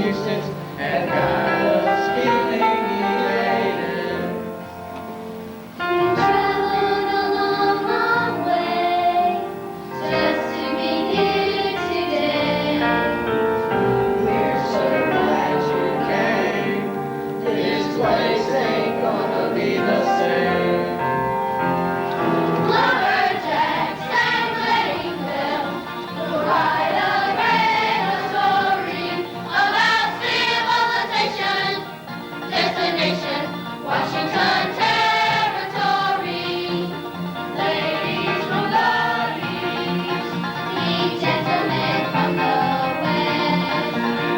Massachusetts and got us feeling elated. We traveled a long, long way just to be here today. We're so glad you came. This place ain't gonna be the same. Lumberjacks and wedding bells will write a great story about civilization, destination, Washington Territory. Ladies from the east, meet gentlemen from the west.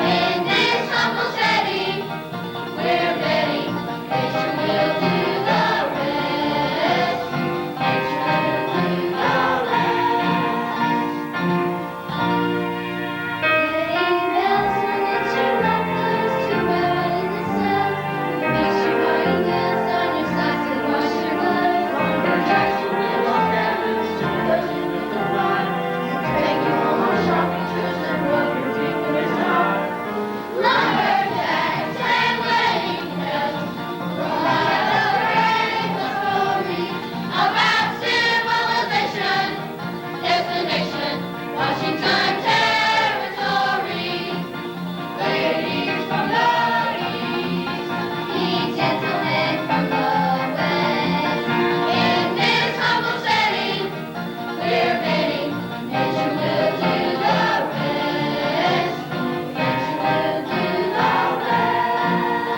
In this humble setting, we're betting nature will do the rest. Nature will do the rest. Wedding bells ring at your lovers to wear in the south. Fix your wedding bells on your socks and wash your gloves. Lumberjacks will build our cabins to pleasure with the wine. Take you on our shopping trips and rub your deep in his heart. Lumberjacks and wedding bells will write a great story about civilization, destination, Washington Territory. Ladies from the east, meet gentlemen from the west. In this humble setting, we're betting nature will do the rest. Nature will do the rest.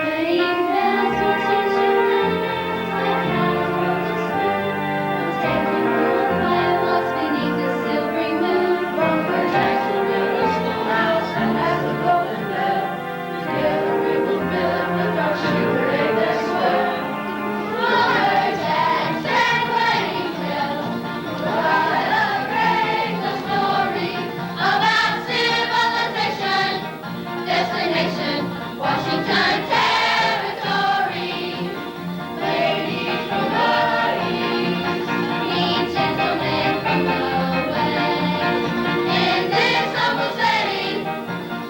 Wedding bells will teach you lessons like how to roll the spoon. Will take you on quiet walks beneath the silvery moon. Lumberjacks will build a schoolhouse and has a golden bell. Together we will fill it with our sugar that swell. Lumberjacks and wedding bells will write a great story about civilization, destination, Washington Territory. Ladies from the east, meet gentlemen from the west. In this humble setting,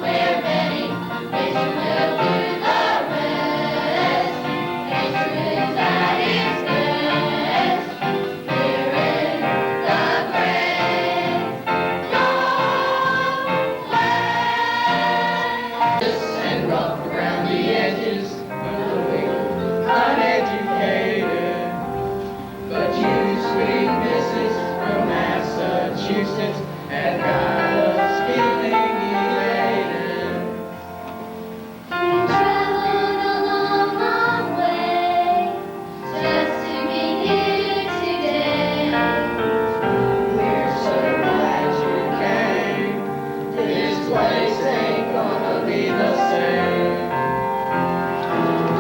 we're betting nature will do the rest. Nature is at its best here in the great Northwest. And rough around the edges, a little uneducated. But you, sweet missus from Massachusetts, and got us feeling elated. We traveled a long, long way just to be here today. We're so glad you came. This place ain't gonna be the same.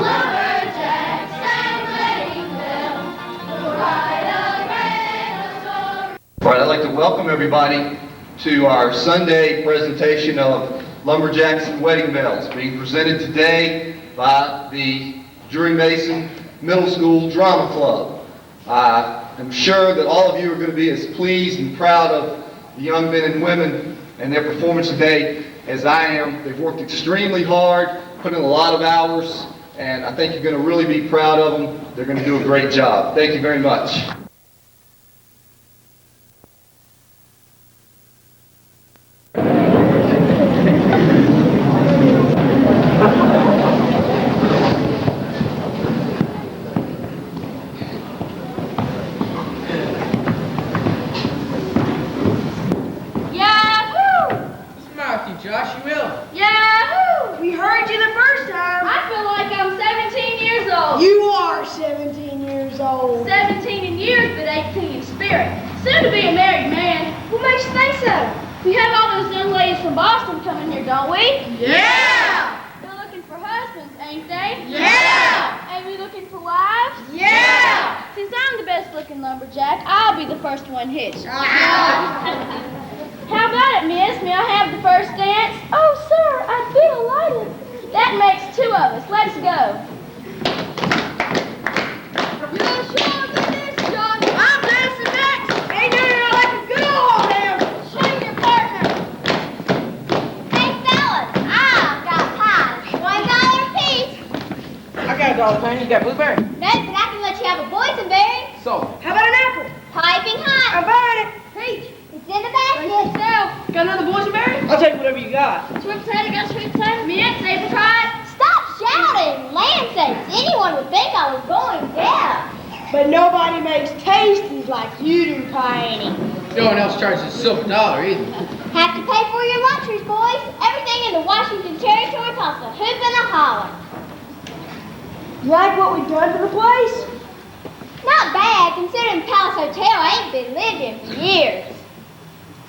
Lumberjacks and wedding bells will write a great story. All right, I'd like to welcome everybody to our Sunday presentation of Lumberjacks and Wedding Bells, being presented today by the Drury Mason Middle School Drama Club. I'm sure that all of you are going to be as pleased and proud of the young men and women and their performance today as I am. They've worked extremely hard, put in a lot of hours, and I think you're going to really be proud of them. They're going to do a great job. Thank you very much. Yahoo! What's the matter with you, Josh? You ill? Yahoo! We heard you the first time. I feel like I'm 17 years old. You are 17 years old. 17 in years, but 18 in spirit. Soon to be a married man. What makes you think so? We have all those young ladies from Boston coming here, don't we? Yeah! They're looking for husbands, ain't they? Yeah! Ain't we looking for wives? Yeah! Since I'm the best looking lumberjack, I'll be the first one hitched. How about it, miss? May I have the first dance? Oh, sir, I'd be delighted. That makes two of us. Let's go. You're sure of this, John? I'm dancing next. Ain't doing it like a good old him. Show your partner. all the time. You got blueberry. No, but I can let you have a boysenberry. So, How about an apple? Piping hot. I'm buying it. Peach. It's in the basket. Got another boysenberry? I'll take whatever you got. Sweet potato, got sweet potato? Mint, apricot? Stop shouting. Land sakes, anyone would think I was going deaf. But nobody makes tasties like you do, Piney. No one else charges a silver dollar either. Have to pay for your luxuries, boys. Everything in the Washington Territory costs a hoop and a holler. You like what we've done to the place? Not bad, considering the Palace Hotel ain't been lived in for years.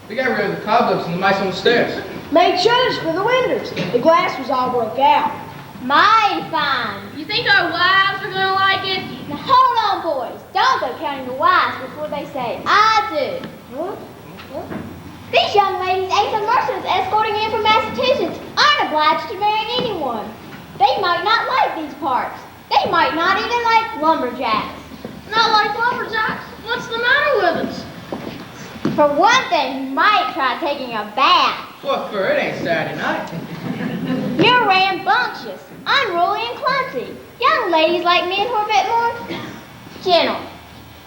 We got rid of the cobwebs and the mice on the stairs. Made shutters for the windows. The glass was all broke out. Mighty fine. You think our wives are gonna like it? Now hold on, boys. Don't go counting the wives before they say I do. These young ladies Asa Mercer's escorting in from Massachusetts aren't obliged to marry anyone. They might not like these parts. They might not even like lumberjacks. Not like lumberjacks. What's the matter with us? For one thing, you might try taking a bath. What for? It ain't Saturday night. You're rambunctious, unruly, and clumsy. Young ladies like me who are a bit more gentle.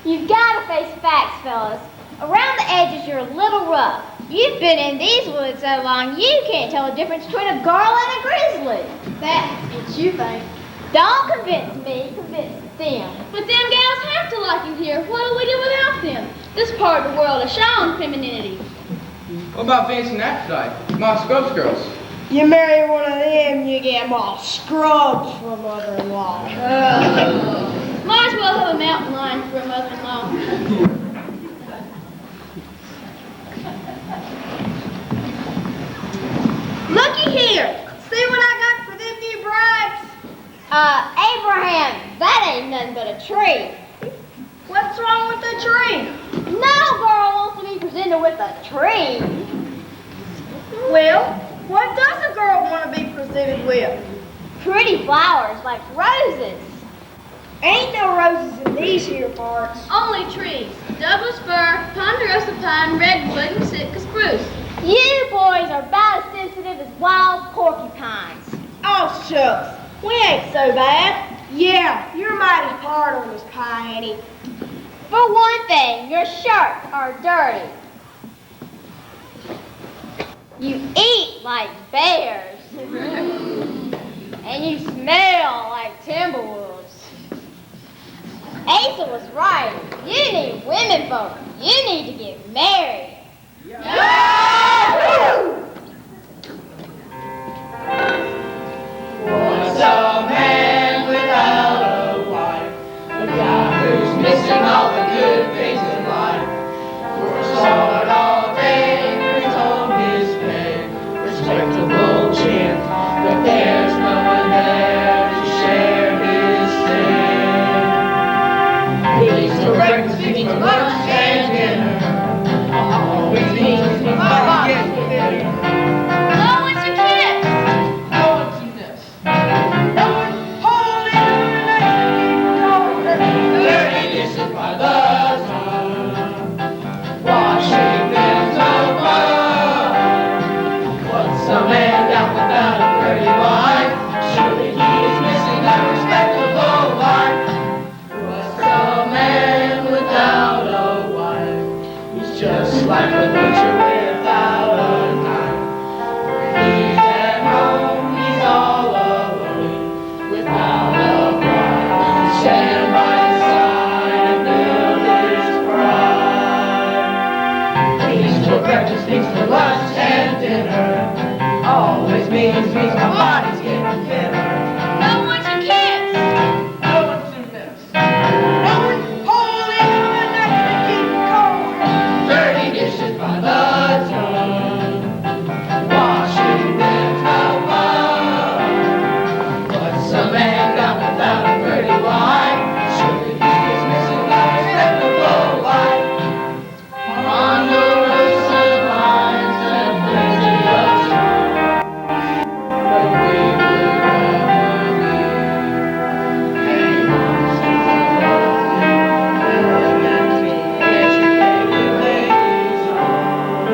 You've got to face facts, fellas. Around the edges, you're a little rough. You've been in these woods so long, you can't tell the difference between a girl and a grizzly. That's what you think. Don't convince me, convince them. But them gals have to like it here. What do we do without them? This part of the world is shown femininity. What about Venus and Aphrodite? Mom Scrubs girls. You marry one of them, you get them all scrubs for mother-in-law. Might as well have a mountain lion for a mother-in-law. Looky here. See what I got for them new brides? Abraham, that ain't nothing but a tree. What's wrong with the tree? No girl wants to be presented with a tree. Well, what does a girl want to be presented with? Pretty flowers like roses. Ain't no roses in these here parts. Only trees. Douglas fir, ponderosa pine, redwood, and Sitka spruce. You boys are about as sensitive as wild porcupines. Oh, shucks. We ain't so bad. Yeah, you're mighty hard on us, Piney. For one thing, your shirts are dirty. You eat like bears. And you smell like timberwolves. Asa was right. You need women folk. You need to get married. What's a man without a wife? A guy who's missing all the good things in life. Works hard all day, brings home his pay, respectable chin, but there's no one there to share his sin. Eats for breakfast, eats for lunch and dinner. Always eats for body getting thinner. Oh, what's your kiss? No one can miss. Dirty dishes by the ton, washing them so fun. What's a man down without a pretty wife? Surely he is missing a respectable life. What's a man without a wife? He's just like a butcher without a knife. When he's at home, he's all alone, without a bride to stand by his side and build his pride. Feast for breakfast, feast for lunch and dinner. Always means my body's getting thinner. No one's your kiss. No one to miss. Dirty dishes by the ton, washing them so fun. What's a man got without a pretty wife? Surely he is missing a respectable life. On the roofs and pines and plenty of stars, but we would rather be hanging on some educated ladies' arms.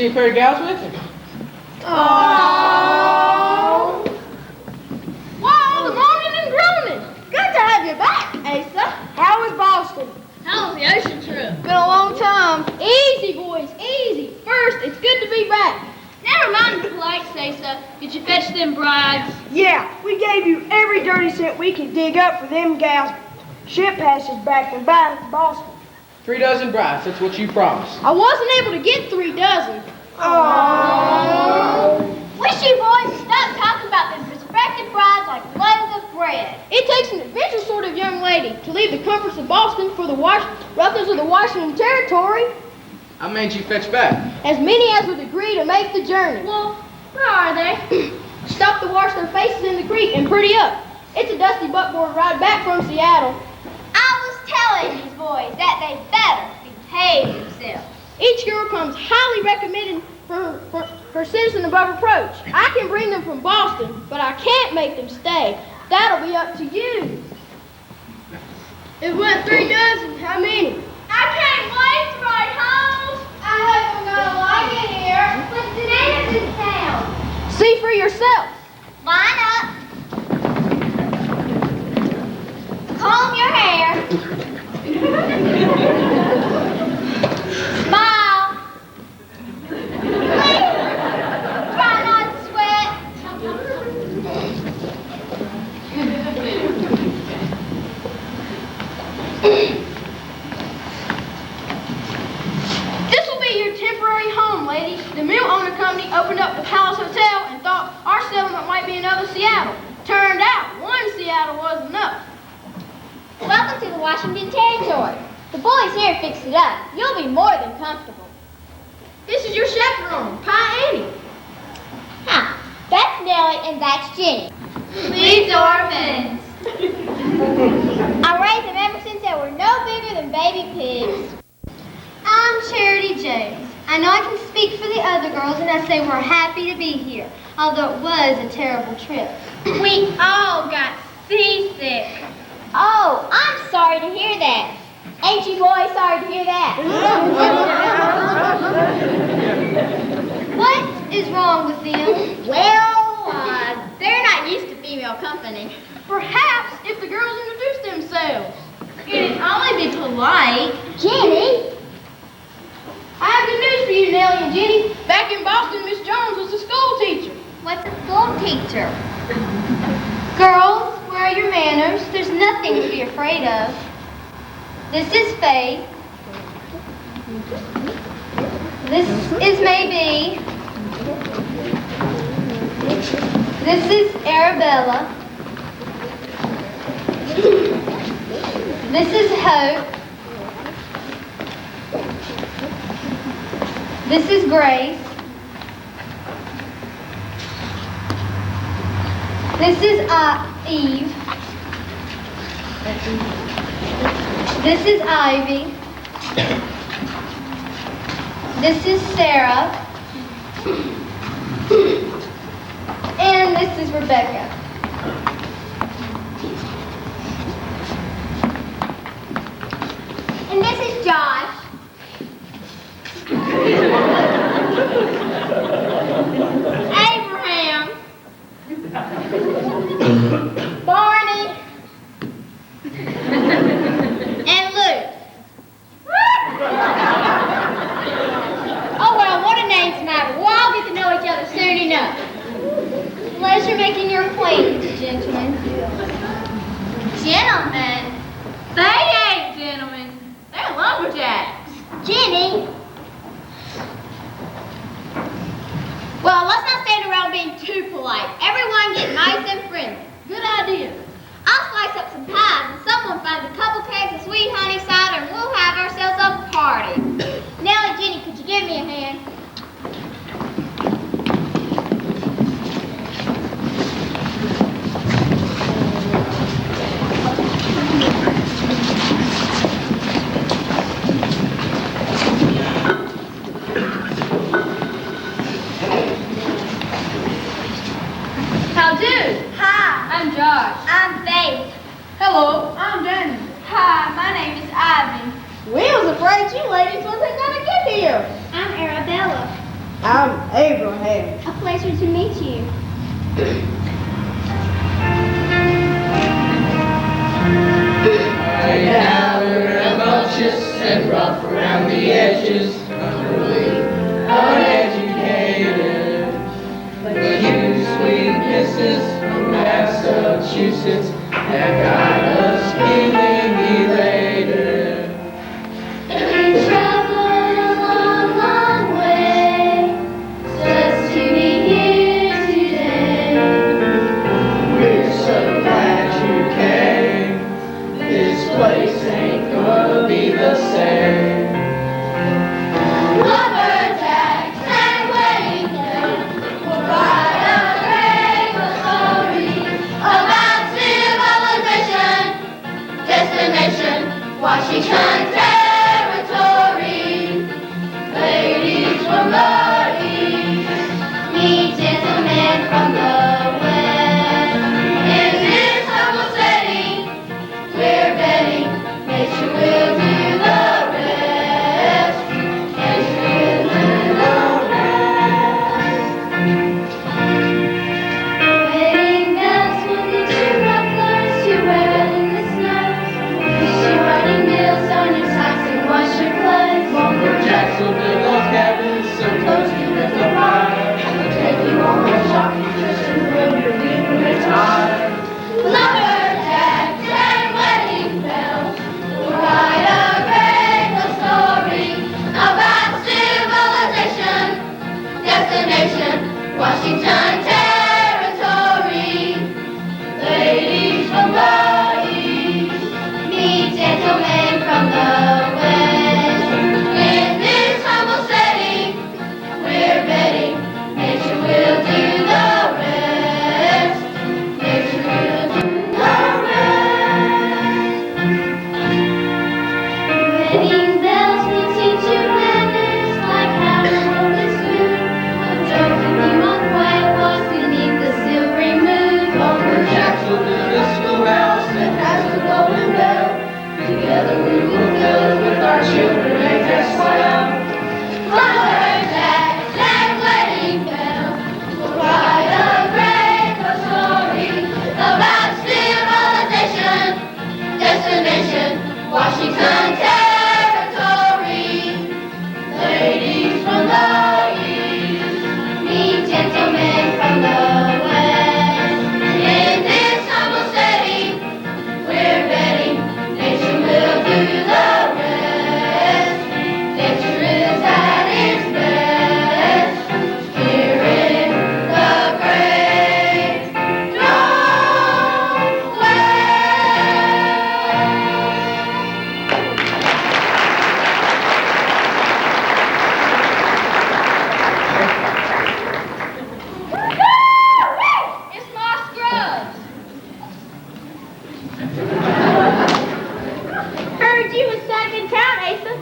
see a pair of gals with him. Oh. Whoa, the moaning and groaning. Good to have you back, Asa. How was Boston? How was the ocean trip? Been a long time. Easy, boys, easy. First, it's good to be back. Never mind the polite say-so. Did you fetch them brides? Yeah, we gave you every dirty cent we could dig up for them gals. Ship passage back from Boston. 3 dozen brides, that's what you promised. I wasn't able to get 3 dozen. Oh. Wish you boys would stop talking about them prospective brides like loaves of bread. It takes an adventurous sort of young lady to leave the comforts of Boston for the ruptures of the Washington Territory. How many you fetch back? As many as would agree to make the journey. Well, where are they? Stop to wash their faces in the creek and pretty up. It's a dusty buckboard ride back from Seattle. I was telling these boys that they better behave themselves. Each girl comes highly recommended for citizen above reproach. I can bring them from Boston, but I can't make them stay. That'll be up to you. It went 3 dozen. How many? I can't wait to ride home. I hope I'm gonna like it here. With the natives in town. See for yourself. Line up. Comb your hair. Smile. Please. Try not to sweat. This will be your temporary home, ladies. The mill owner company opened up the Palace Hotel and thought our settlement might be another Seattle. Turned out, one Seattle wasn't enough. Welcome to the Washington Territory. The boys here fixed it up. You'll be more than comfortable. This is your chaperone, Pie Annie. Huh. That's Nellie and that's Jenny. These orphans. I raised them ever since they were no bigger than baby pigs. I'm Charity James. I know I can speak for the other girls, and I say we're happy to be here, although it was a terrible trip. We all got seasick. Oh, I'm sorry to hear that. Ain't you boys sorry to hear that? What is wrong with them? Well, they're not used to female company. Perhaps if the girls introduced themselves. It'd only be polite. Jenny? I have good news for you, Nellie and Jenny. Back in Boston, Miss Jones was a school teacher. What's a school teacher? Girls, where are your manners? There's nothing to be afraid of. This is Faith. This is Maybe. This is Arabella. This is Hope. This is Grace. This is Eve. This is Ivy. This is Sarah. And this is Rebecca. And this is Josh. Abraham. Barney. And Luke. Oh well, what a name's matter. We'll all get to know each other soon enough. Pleasure making your acquaintance, gentlemen. Gentlemen. They ain't gentlemen. They're lumberjacks. Jenny. Well, let's not stand around being too polite. Everyone get nice and friendly. Good idea. I'll slice up some pies and someone finds a couple kegs of sweet honey cider and we'll have ourselves a party. Nellie, Jenny, could you give me a hand? How do? Hi, I'm Josh. I'm Faith. Hello, I'm Danny. Hi, my name is Ivy. We was afraid you ladies wasn't gonna get here. I'm Arabella. I'm Abraham. A pleasure to meet you. Right now we're rambunctious and rough around the edges, unruly, uneducated. But you, sweet missus from Massachusetts, have got us feeling elated. We traveled a long, long way just to be here today. We're so glad you came. This place ain't gonna be the same. Lumberjacks and wedding bells will write a great story about civilization, destination, Washington Territory. Ladies from the east, meet gentlemen from the west. In this humble setting, we're betting nature will do the rest. Nature will do the rest. Wedding bells will teach you mufflers to wear in the snow. Teach you riding wheels on your socks and wash your clothes. Lumberjacks will build those cabins so toasty with the fire. We'll take you on a shopping trip and rub your deep retire. Lumberjacks and wedding bells will write a great love story about civilization, destination, Washington Territory. Ladies from the east, meet gentlemen from the west. In this humble setting, we're betting nature will do the rest. Nature will do the rest. Wedding bells will teach you manners like how to hold a spoon. We'll joke with you on quiet walks beneath the silvery moon. Lumberjacks will build a schoolhouse that has a golden bell. Together we will fill it with our children and guess well. Lumberjacks and wedding bells will write a great love story about civilization, destination, Washington Territory. Ladies from the east, meet gentlemen from the west. In this humble setting, we're betting nature will do the rest. Nature is at its best here in the great Northwest. It's my scrubs. Heard you was back in town, Asa.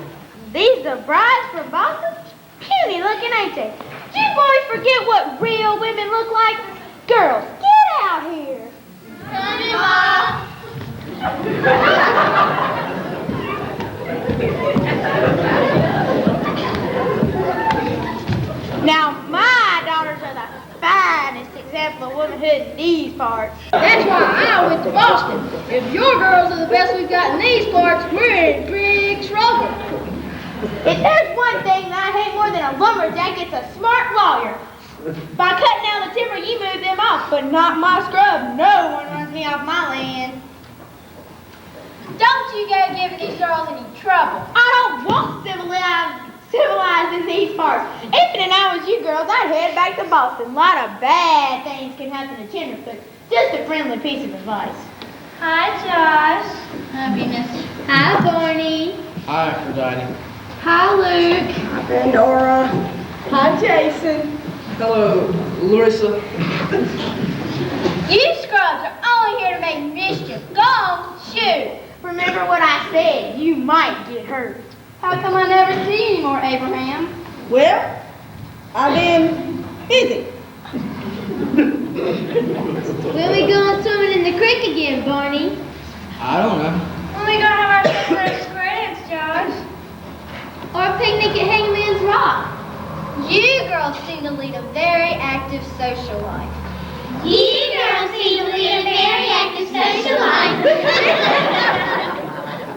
These the brides for Boston? Puny looking, ain't they? Do you boys forget what real women look like? Girls, get out here. Honey, Ma. Now, my daughters are the finest example of womanhood in these parts. That's why I went to Boston. If your girls are the best we've got in these parts, we're in big trouble. If there's one thing that I hate more than a lumberjack, it's a smart lawyer. By cutting down the timber, you move them off, but not my scrub. No one runs me off my land. Don't you go giving these girls any trouble. I don't want civilized in these parts. If and I was you girls, I'd head back to Boston. A lot of bad things can happen to tenderfoot. Just a friendly piece of advice. Hi, Josh. Hi, Venus. Hi, Barney. Hi, Aphrodite. Hi, Luke. Hi, Pandora. Hi, Jason. Hello, Larissa. You scrubs are only here to make mischief. Go on, shoot. Remember what I said. You might get hurt. How come I never see you anymore, Abraham? Well, I've been busy. When we going swimming in the creek again, Barney? I don't know. When we gonna have our first grants, Josh? Or a picnic at Hangman's Rock? You girls seem to lead a very active social life. You girls seem to lead a very active social life.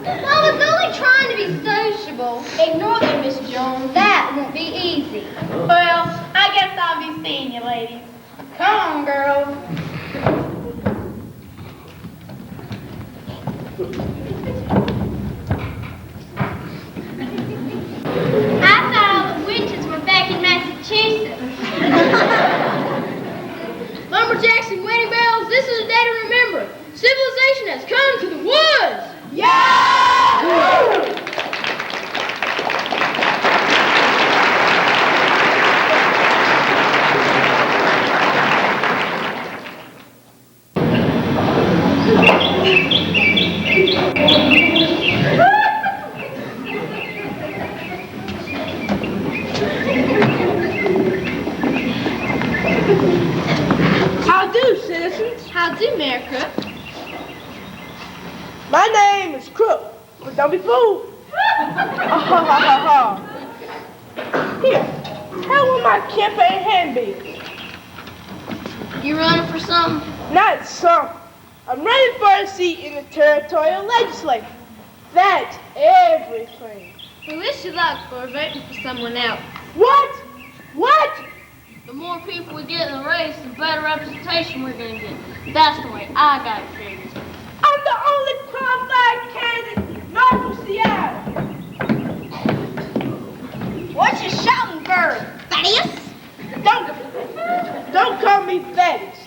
I was only trying to be sociable. Ignore them, Miss Jones. That won't be easy. Well, I guess I'll be seeing you, ladies. Come on, girls. I thought all the witches were back in Massachusetts. Lumberjacks and wedding bells, this is a day to remember. Civilization has come to the woods. How do, citizens? How do, Mayor Crook? My name is Crook, but don't be fooled. Here, how will my campaign hand be? You running for something? Not some. I'm running for a seat in the territorial legislature. That's everything. We wish you luck for voting for someone else. What? What? The more people we get in the race, the better representation we're going to get. That's the way I got it figured. I'm the only qualified candidate north of Seattle. What you shouting for, Thaddeus? Don't call me Thaddeus.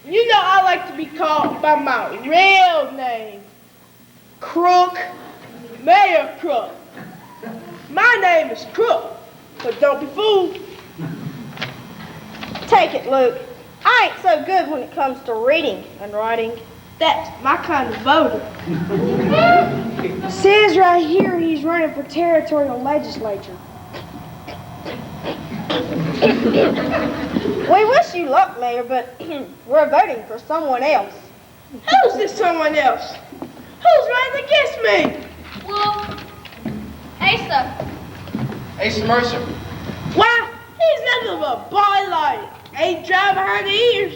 You know I like to be called by my real name. Crook. Mayor Crook. My name is Crook, but don't be fooled. Take it, Luke. I ain't so good when it comes to reading and writing. That's my kind of voter. Says right here he's running for territorial legislature. We wish you luck, Mayor, but we're voting for someone else. Who's this someone else? Who's running against me? Well, Asa. Asa Mercer. Why, he's nothing but a boy like. Ain't dry behind the ears.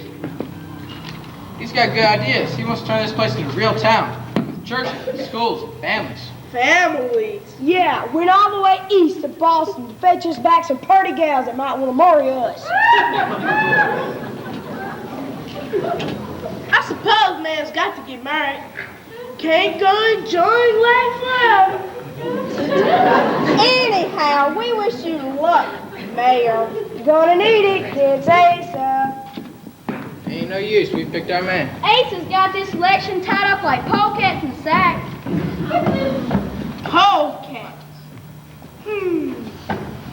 He's got good ideas. He wants to turn this place into a real town with churches, schools, and families. Families. Yeah, went all the way east to Boston to fetch us back some party gals that might want to marry us. I suppose man's got to get married. Can't go and join life forever. Anyhow, we wish you luck, Mayor. You're gonna need it, kids. Asa. Ain't no use. We picked our man. Asa's got this election tied up like polecats and sacks. Polecats.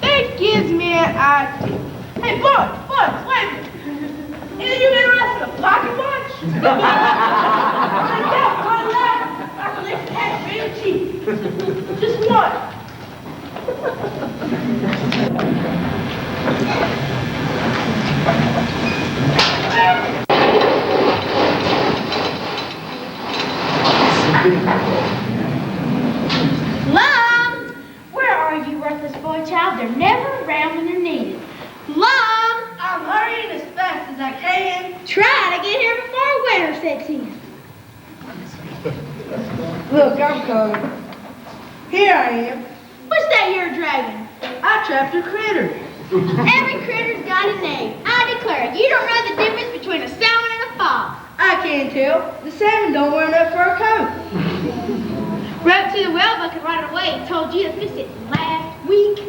That gives me an idea. Hey, boys, wait a minute. Either you interested in a pocket watch? I can lift that real cheap. Just one. Lum! Where are you, worthless boy child? They're never around when they're needed. Lum! I'm hurrying as fast as I can. Try to get here before winter sets in. Look, I'm coming. Here I am. What's that you're dragging? I trapped a critter. Every critter's got a name. I declare, you don't know the difference between a salmon and a fox. I can't tell. The salmon don't wear enough fur coat. Wrote to the well bucket right away. Told you to fix it last week.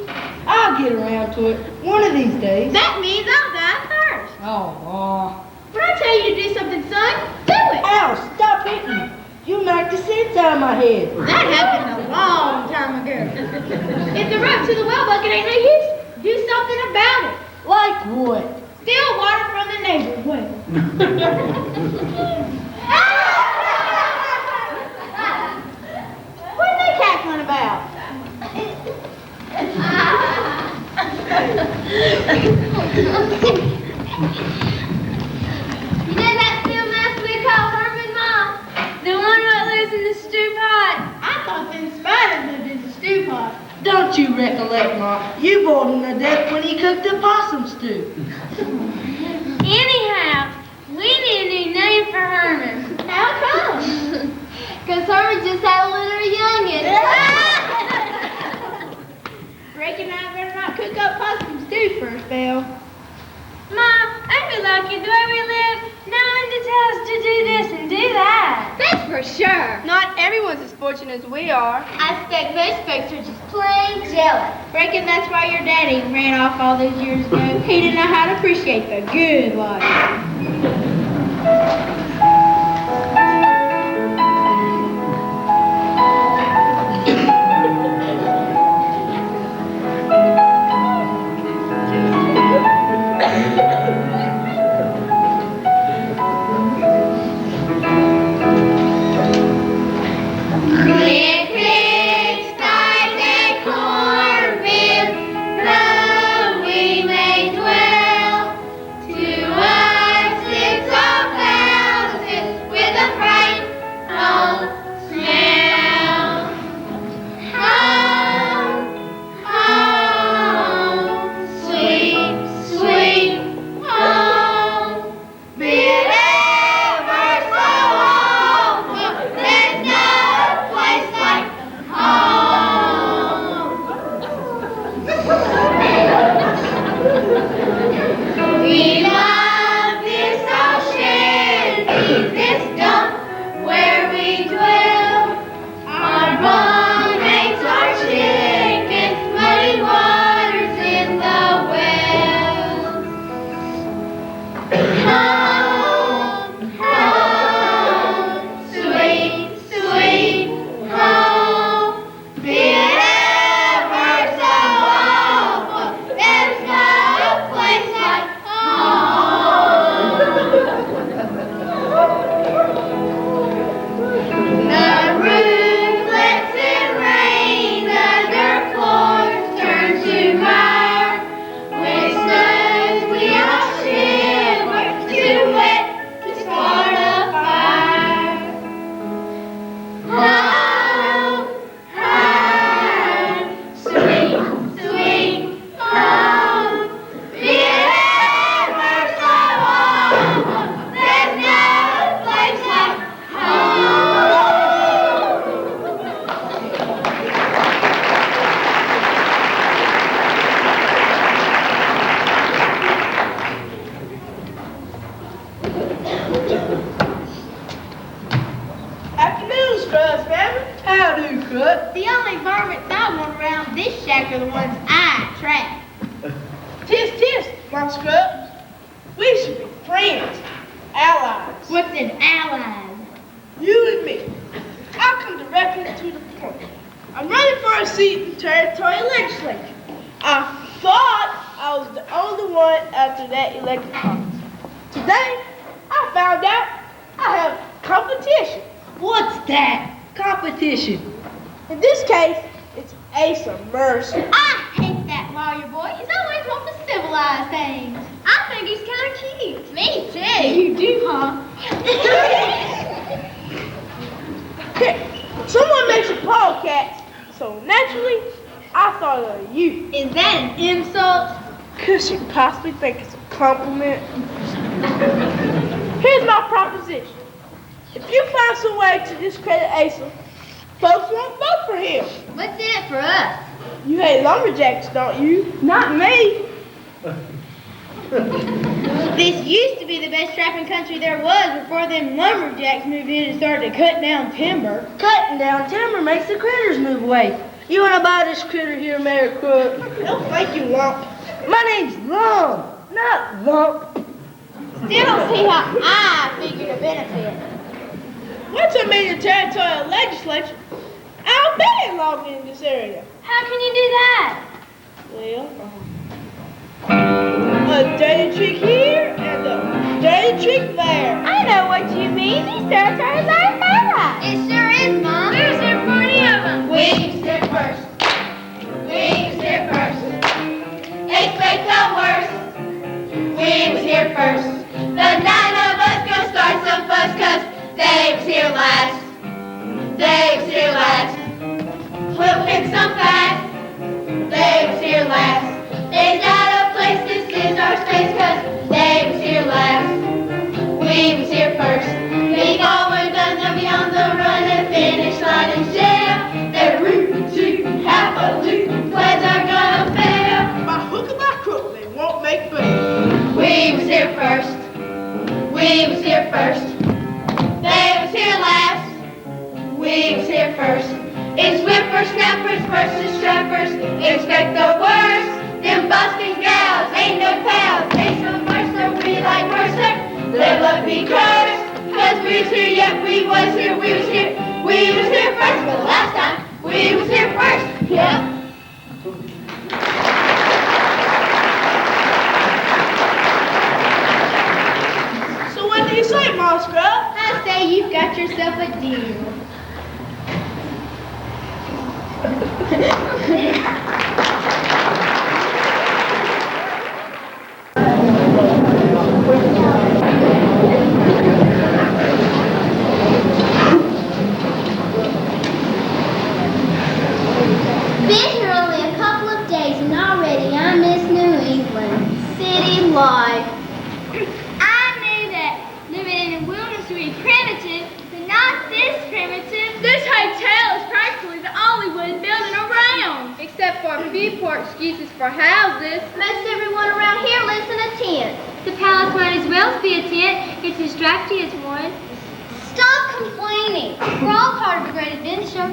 I'll get around to it one of these days. That means I'll die first. Oh, When I tell you to do something, son, do it. Ow, stop hitting me. You knocked the sense out of my head. That happened a long time ago. If the rope to the well bucket ain't no use, do something about it. Like what? Steal water from the neighbor's well. What are they cackling about? You know that steel mouse we call Herman, Mom? The one what lives in the stew pot. I thought them spiders lived in the stew pot. Don't you recollect, Ma? You boiled him to death when he cooked the possum stew. Anyhow, we need a new name for Herman. How come? Because Herman just had a little youngin'. Reckon I better not cook up possum stew first, Bill. Mom, I feel lucky the way we live. No one to tell us to do this and do that. That's for sure. Not everyone's as fortunate as we are. I suspect most folks are just plain jealous. Reckon that's why your daddy ran off all those years ago. He didn't know how to appreciate the good life. The only varmints I want around this shack are the ones I trap. Tis, my scrubs. We should be friends, allies. What's an ally? You and me. I'll come directly to the point. I'm running for a seat in the territorial legislature. I thought I was the only one after that elected office. Today, I found out I have competition. What's that? Competition. In this case, it's Asa Mercer. I hate that lawyer boy. He's always wanting to civilize things. I think he's kind of cute. Me too. You do, huh? Here, someone mentioned podcasts, so naturally, I thought of you. Is that an insult? Could you possibly think it's a compliment? Here's my proposition. If you find some way to discredit Asa, folks won't vote for him. What's in it for us? You hate Lumberjacks, don't you? Not me. This used to be the best trapping country there was before them lumberjacks moved in and started cutting down timber. Cutting down timber makes the critters move away. You want to buy this critter here, Mayor Crook? Don't think you lump. My name's Lump, not Lump. Still don't see how I figure to benefit. Once I'm in the territorial legislature, I'll be logging in this area. How can you do that? Well, a dirty trick here and a dirty trick there. I know what you mean. These territories are mine. It sure is, Mom. There's there 40 of them. Wings here first. Wings here first. Expect the worst. Wings here first. The 9 of us go start some fuss, 'cause Dave's here last. Dave's here last. We'll pick some fast. here first. We was here first. They was here last. We was here first. It's whippersnappers versus strappers. Expect the worst. Them busting gals ain't no pals. They so Mercer, we like Mercer. Let luck be cursed. Cause we was here, yet we was here. We was here. We was here first for the last time. We was here first. Yep. So what do you say, Ma Scrub? I say you've got yourself a deal. Been here only a couple of days and already I miss New England. City life. I knew that living in the wilderness would be primitive, but not this primitive. This hotel is practically the only wooden building around. Except for a few poor excuses for houses. Most everyone around here lives in a tent. The palace might as well be a tent. It's as drafty as one. Stop complaining. We're all part of a great adventure.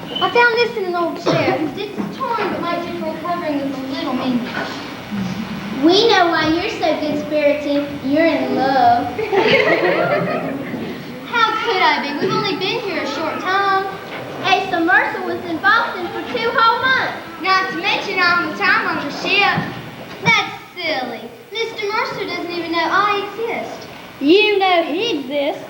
I found this in an old shelf. It's torn, but my general covering is a little mini. We know why you're so good-spirited. You're in love. How could I be? We've only been here a short time. Asa Mercer was in Boston for 2 whole months. Not to mention all the time on the ship. That's silly. Mr. Mercer doesn't even know I exist. You know he exists.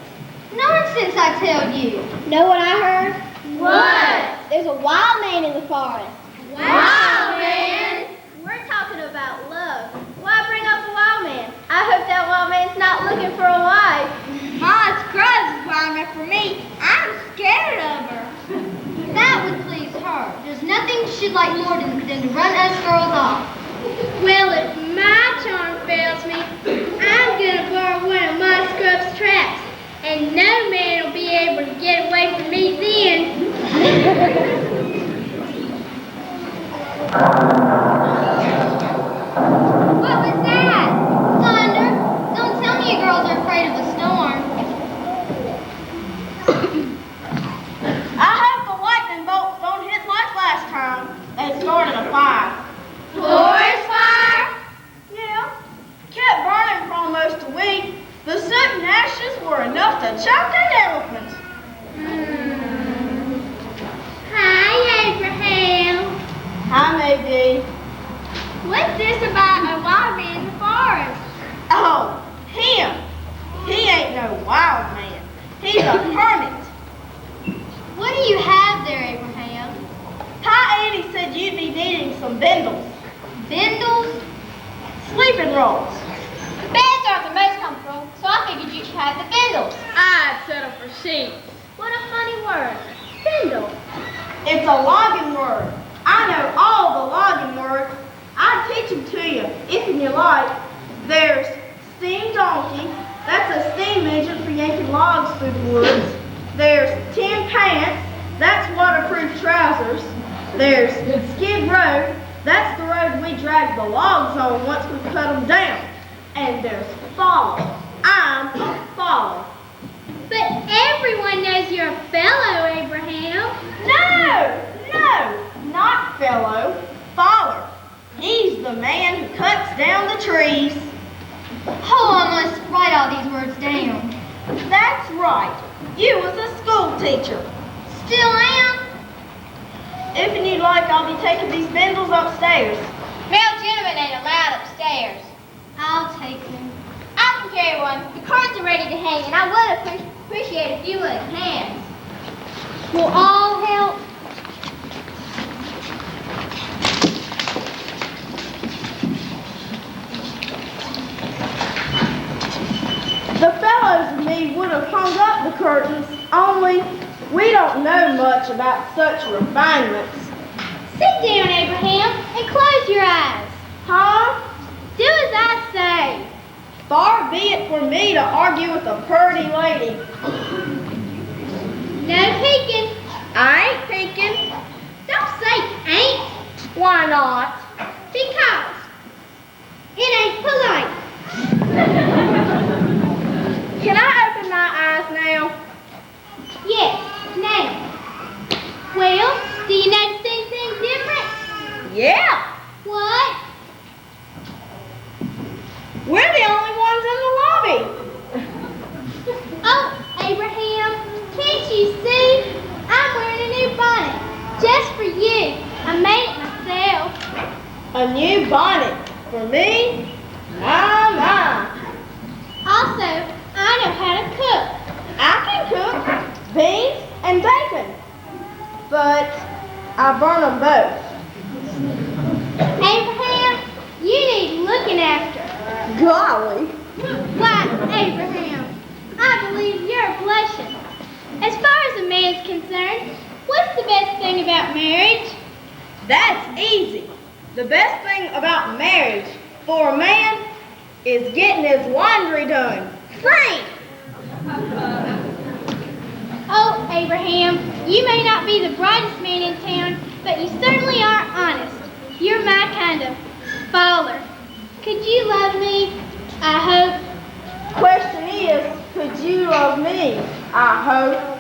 Nonsense, I tell you. Know what I heard? What? There's a wild man in the forest. Wild man? We're talking about love. Why bring up a wild man? I hope that wild man's not looking for a wife. Ma Scrubs is wild enough for me. I'm scared of her. That would please her. There's nothing she'd like more than to run us girls off. Well, if my charm fails me, I'm gonna borrow one of Ma Scrub's traps. And no man will be able to get away from me then. What was that? Thunder. Don't tell me you girls are afraid of a storm. I hope the lightning bolts don't hit like last time. They started a fire. Forest fire? Yeah. Kept burning for almost a week. The soot and ashes were enough to choke an elephant. Hi, Abraham. Hi, Maybe. What's this about a wild man in the forest? Oh, him. He ain't no wild man. He's a hermit. What do you have there, Abraham? Pa Annie said you'd be needing some bindles. Bindles? Sleeping rolls. The beds aren't the most comfortable, so I figured you should have the bindles. I'd settle for sheets. What a funny word. Bindle. It's a logging word. I know all the logging words. I'd teach them to you, if you like. There's steam donkey. That's a steam engine for yanking logs through the woods. There's tin pants. That's waterproof trousers. There's skid row. That's the road we drag the logs on once we cut them down. And there's follow. I'm a follow. But everyone knows you're a fellow, Abraham. No, not fellow. Follower. He's the man who cuts down the trees. Hold on, let's write all these words down. That's right. You was a school teacher. Still am? If you'd like, I'll be taking these bindles upstairs. Male gentlemen ain't allowed upstairs. I'll take them. I can carry one. The cards are ready to hang, and I would appreciate if you would hands. We'll all help. The fellows and me would have hung up the curtains, only we don't know much about such refinements. Sit down, Abraham, and close your eyes. Huh? Do as I say. Far be it for me to argue with a purty lady. No peeking. I ain't peeking. Don't say ain't. Why not? Because it ain't polite. Yeah, What? we're the only ones in the lobby. Oh, Abraham, can't you see? I'm wearing a new bonnet. Just for you. I made it myself. A new bonnet for me? My. Also, I know how to cook. I can cook beans and bacon, but I burn them both. Abraham, you need looking after. Golly. Why, Abraham, I believe you're blushing. As far as a man's concerned, what's the best thing about marriage? That's easy. The best thing about marriage for a man is getting his laundry done. Free! Oh, Abraham, you may not be the brightest man in town, but you certainly are honest. You're my kind of baller. Could you love me? I hope. Question is, could you love me? I hope.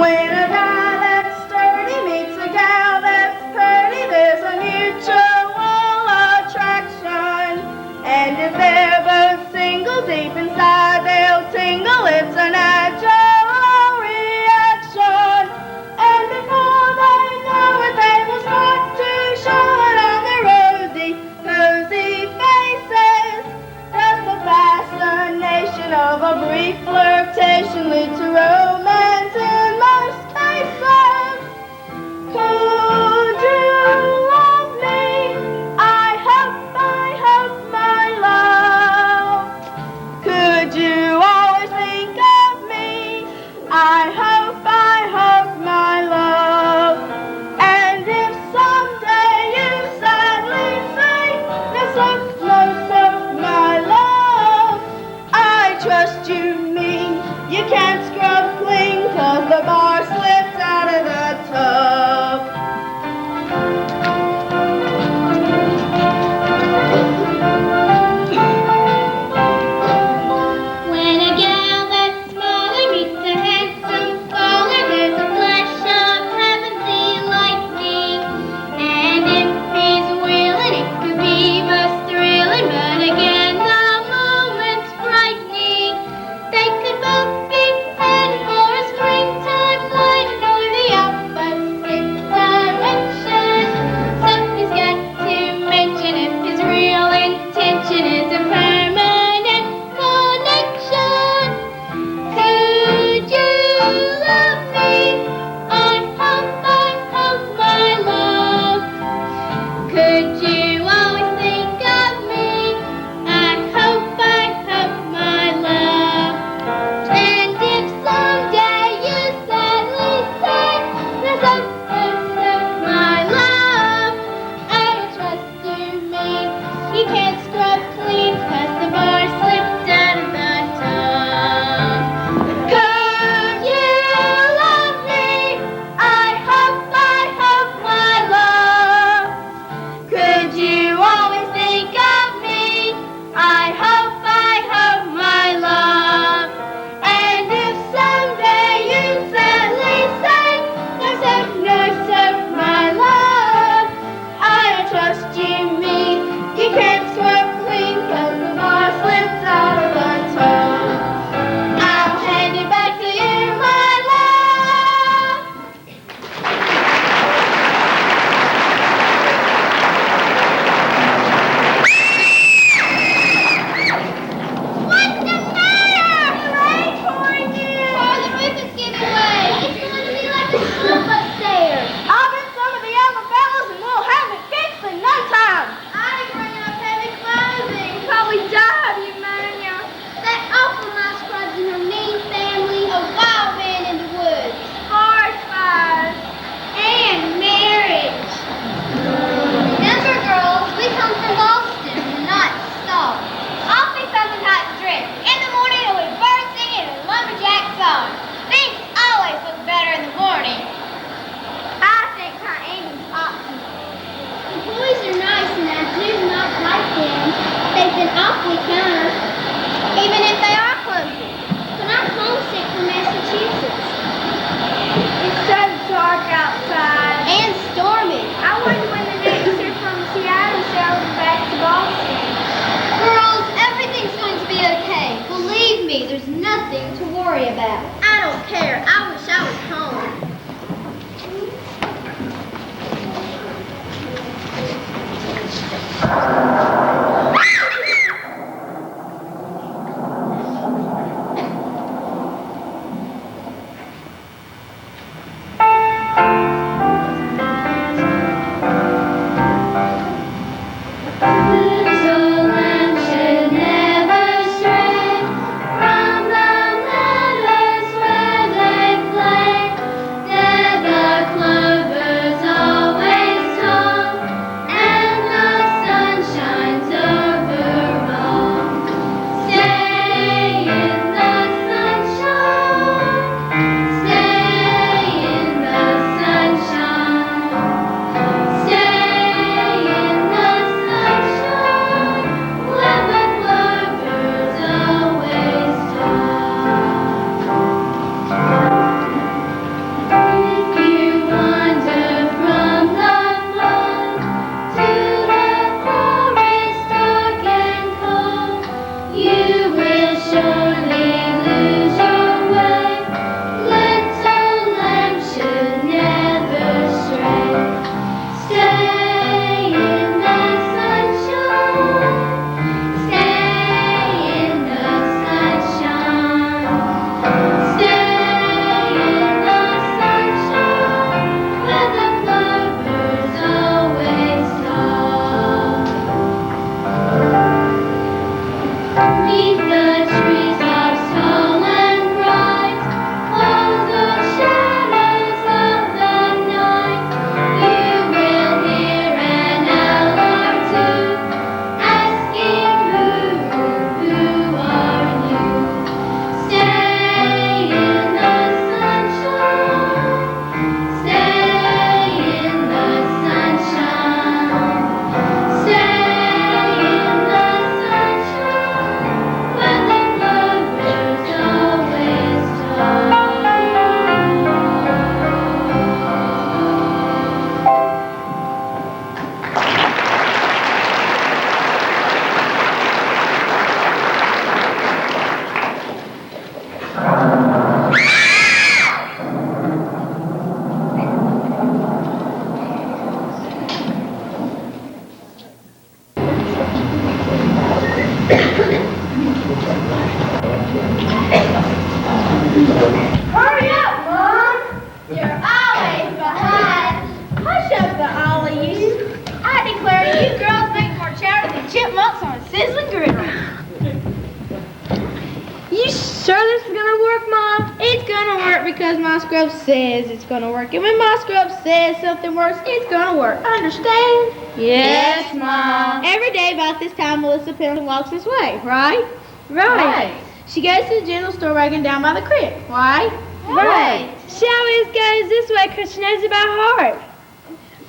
When a guy that's sturdy meets a gal that's pretty, there's a mutual attraction. And if they're both single, deep inside they'll tingle. It's a natural reaction. And before they know it, they will start to show it on their rosy, cozy faces. Just the fascination of a brief flirtation leads to romance in most cases. Could you love me? I hope, my love. Could you always think of me? I hope, my love. And if someday you sadly say, there's so close of my love, I trust you mean you can't scrub clean 'cause the bar slipped out of the tub. When a gal that's smaller meets a handsome faller, there's a flash of heavenly lightning. And if he's willing, it could be most thrilling. But again, the moment's frightening. They could both be headed nothing to worry about. I don't care. I wish I was home. Little lamb should never stray from the meadows where they play. There the clovers always talk, and the sun shines over all. Stay in the sunshine, stay in the sunshine, stay in the sunshine, where the clovers always talk. If you wander from the flood to the forest dark and cold, you will surely lose your way. Little lamb should never stray. Stay in the sunshine, stay in the sunshine, stay in the sunshine, where the clovers always talk. Neath the treetops tall and bright, oh, the shadows of the night, you will hear an owl or two asking who are you? Stay in the sunshine, stay in the sunshine, stay in the sunshine, where the clovers always talk. Hurry up, Mom! You're always behind. Hush up the ollie, you. I declare you girls make more chowder than chipmunks on a sizzling griddle. You sure this is gonna work, Mom? It's gonna work because my scrub says it's gonna work. And when my scrub says something works, it's gonna work. Understand? Yes, Mom. Every day about this time, Melissa Pendleton walks this way, right? Right. She goes to the general store wagon down by the creek, right? Right. She always goes this way because she knows it by heart.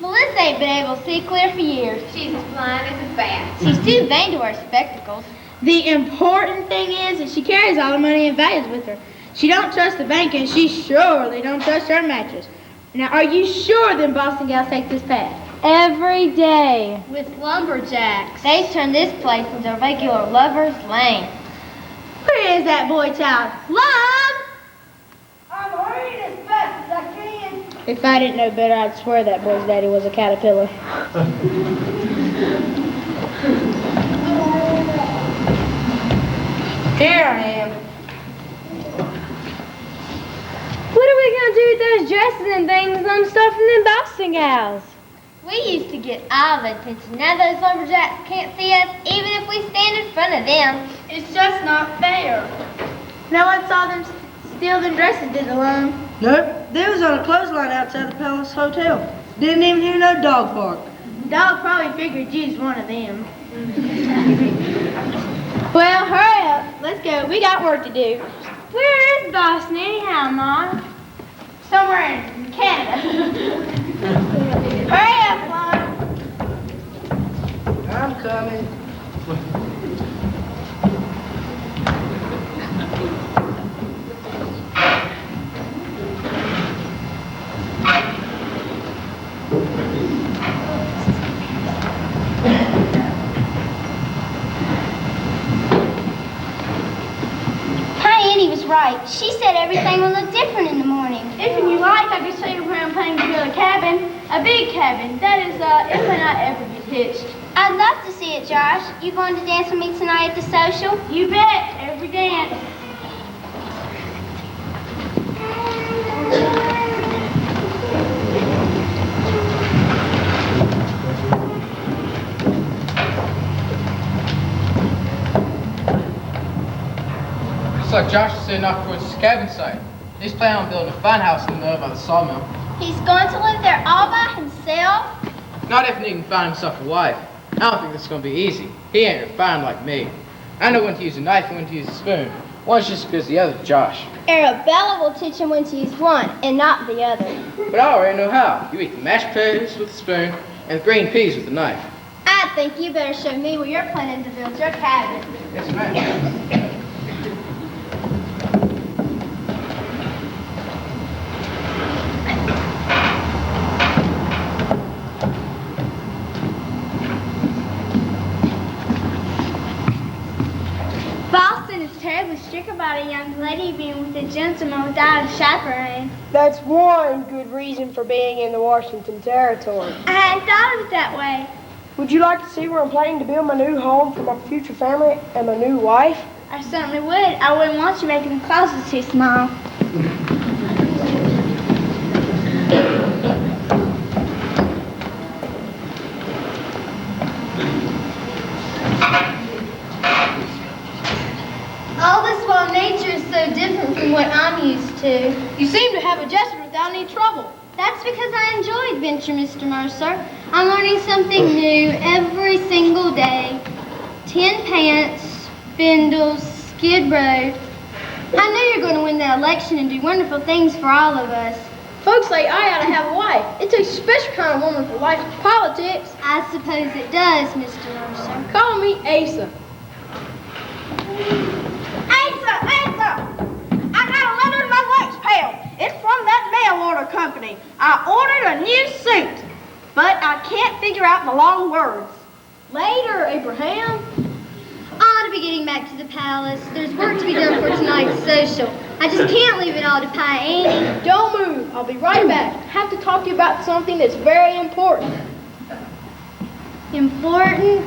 Melissa ain't been able to see clear for years. She's as blind as a bat. She's too vain to wear spectacles. The important thing is that she carries all the money and values with her. She don't trust the bank, and she surely don't trust her mattress. Now, are you sure them Boston gals take this path? Every day. With Lumberjacks. They turned this place into a regular lover's lane. Where is that boy child? Love! I'm hurrying as fast as I can. If I didn't know better, I'd swear that boy's daddy was a caterpillar. Here I am. What are we gonna do with those dresses and things and stuff from them Boston gals? We used to get all the attention. Now those lumberjacks can't see us even if we stand in front of them. It's just not fair. No one saw them steal them dresses, did they, Lum? Nope, they was on a clothesline outside the Palace Hotel. Didn't even hear no dog bark. Dog probably figured you was one of them. Well, hurry up. Let's go. We got work to do. Where is Boston anyhow, Mom? Somewhere in Canada. Hurry up, Mom. I'm coming. right. She said everything will look different in the morning. If you like, I could show you where I'm planning to build a cabin. A big cabin. That is, if and I ever get hitched. I'd love to see it, Josh. You going to dance with me tonight at the social? You bet. Every dance. Looks like Josh is heading off towards his cabin site. He's planning on building a fine house in the middle by the sawmill. He's going to live there all by himself? Not if he can find himself a wife. I don't think this is going to be easy. He ain't refined like me. I know when to use a knife and when to use a spoon. One's just as good as the other, Josh. Arabella will teach him when to use one and not the other. But I already know how. You eat the mashed potatoes with a spoon and the green peas with a knife. I think you better show me where you're planning to build your cabin. Yes, ma'am. Boston is terribly strict about a young lady being with a gentleman without a chaperone. That's one good reason for being in the Washington Territory. I hadn't thought of it that way. Would you like to see where I'm planning to build my new home for my future family and my new wife? I certainly would. I wouldn't want you making the closet too small. All this while nature is so different from what I'm used to. You seem to have adjusted without any trouble. That's because I enjoy adventure, Mr. Mercer. I'm learning something new every single day. Tin pants, spindles, skid row. I know you're going to win that election and do wonderful things for all of us. Folks say I ought to have a wife. It takes a special kind of woman for life's politics. I suppose it does, Mr. Mercer. Call me Asa. Asa! I got a letter in my lunch pail. It's from that mail order company. I ordered a new suit, but I can't figure out the long words. Later, Abraham. I ought to be getting back to the palace. There's work to be done for tonight's social. I just can't leave it all to Pie Annie. Don't move. I'll be right back. I have to talk to you about something that's very important. Important?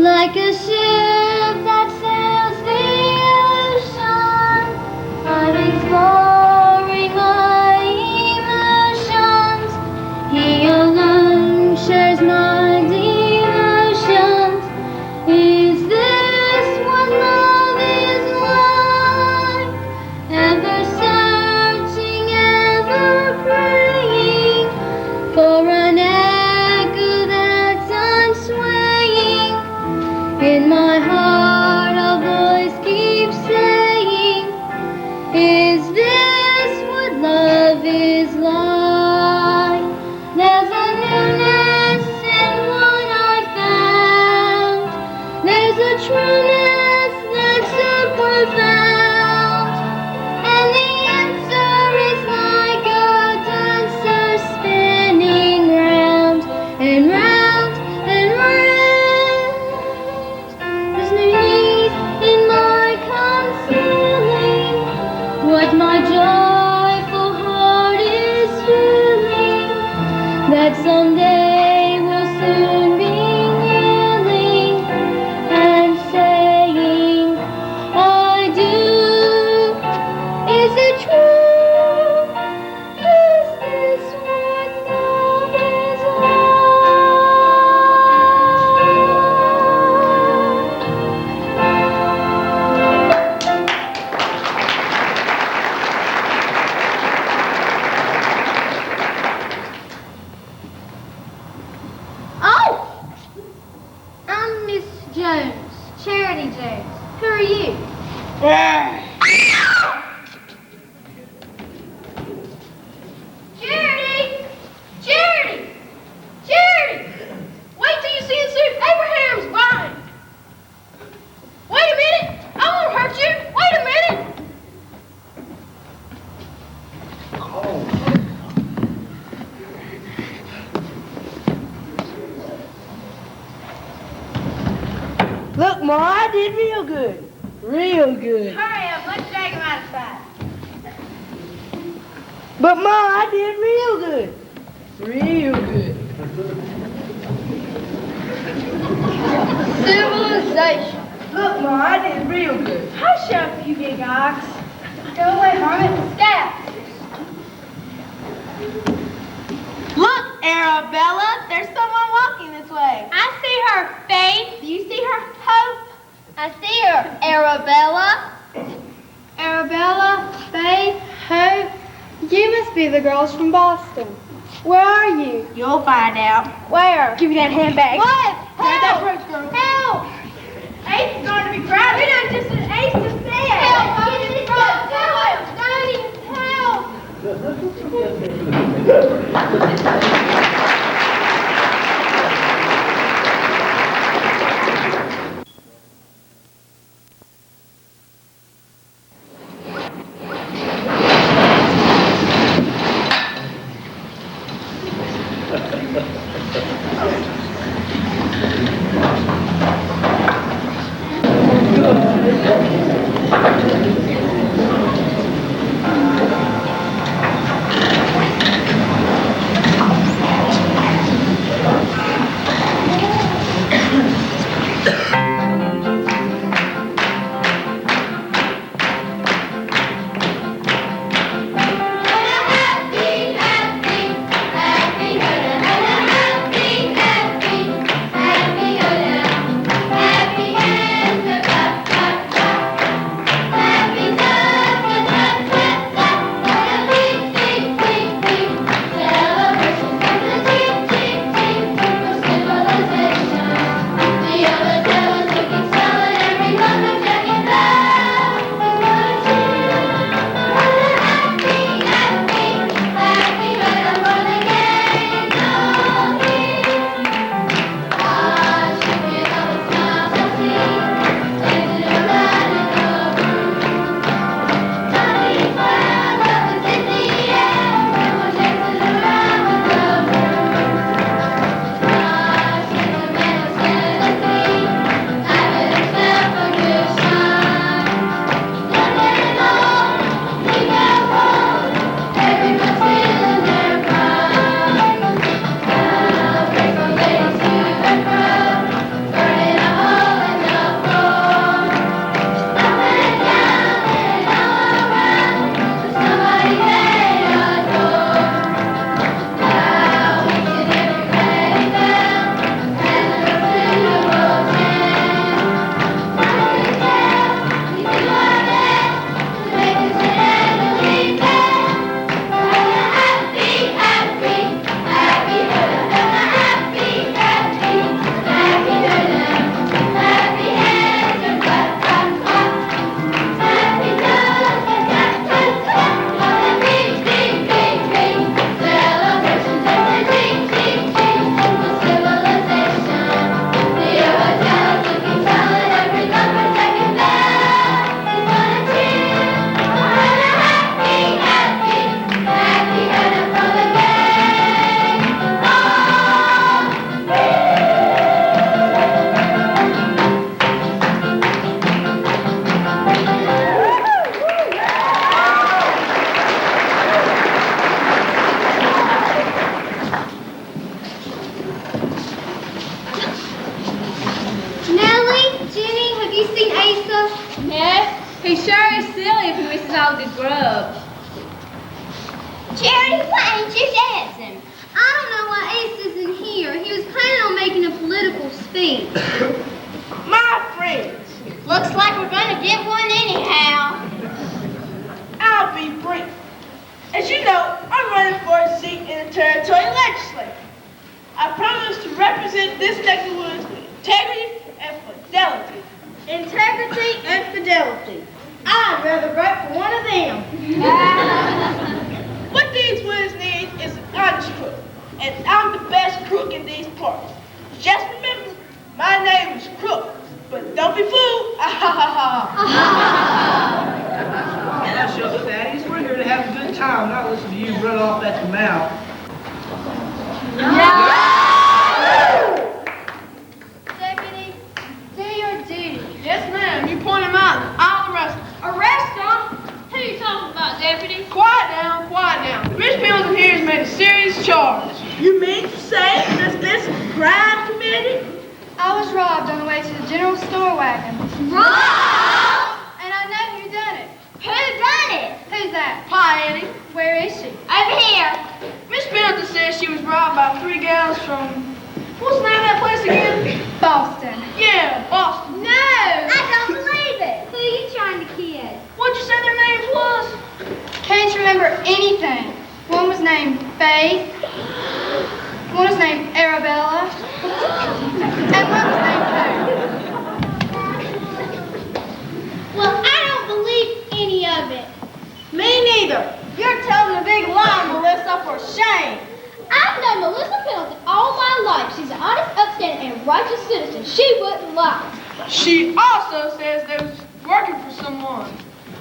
Like a ship that sails the ocean, I'm exploring my emotions. He alone shares my devotions. Is this Ma, I did real good. Real good. Hurry up, let's drag him out of sight. But Ma, I did real good. Real good. Civilization. Look, Ma, I did real good. Hush up, you big ox. Go away, Hermit. Scout. Look, Arabella, there's someone walking this way. I see her, Faith. Do you see her, Hope? I see her, Arabella. Arabella, Faith, Hope. You must be the girls from Boston. Where are you? You'll find out. Where? Give me that handbag. What? Grab that Help! brooch, girl. Help! Ace is going to be proud. We done just an ace to fail. Help! Get Get this this girl. girl. Help! He sure is silly if he misses all the grub. Jerry, why ain't you dancing? I don't know why Ace isn't here. He was planning on making a political speech. My friends, Looks like we're gonna get one anyhow. I'll be brief. As you know, I'm running for a seat in the territory legislature. I promise to represent this neck of the woods with integrity and fidelity. Integrity and fidelity. I'd rather vote for one of them. What these woods need is an honest crook, and I'm the best crook in these parts. Just remember, my name is Crook, but don't be fooled. Hush up, Thaddeus. We're here to have a good time, not listen to you run off at the mouth. Deputy, do your duty. You mean to say there's been some crime committed? I was robbed on the way to the general store wagon. Robbed? And I know who done it. Who done it? Who's that? Hi, Annie. Where is she? Over here. Miss Pendleton says she was robbed by 3 gals from, what's the name of that place again? Boston. Yeah, Boston. No, I don't believe it. Who are you trying to kid? What'd you say their names was? Can't you remember anything? One was named Faith. One was named Arabella. And one was named Well, I don't believe any of it. Me neither. You're telling a big lie, Melissa, for shame. I've known Melissa Pendleton all my life. She's an honest, upstanding, and righteous citizen. She wouldn't lie. She also says they was working for someone.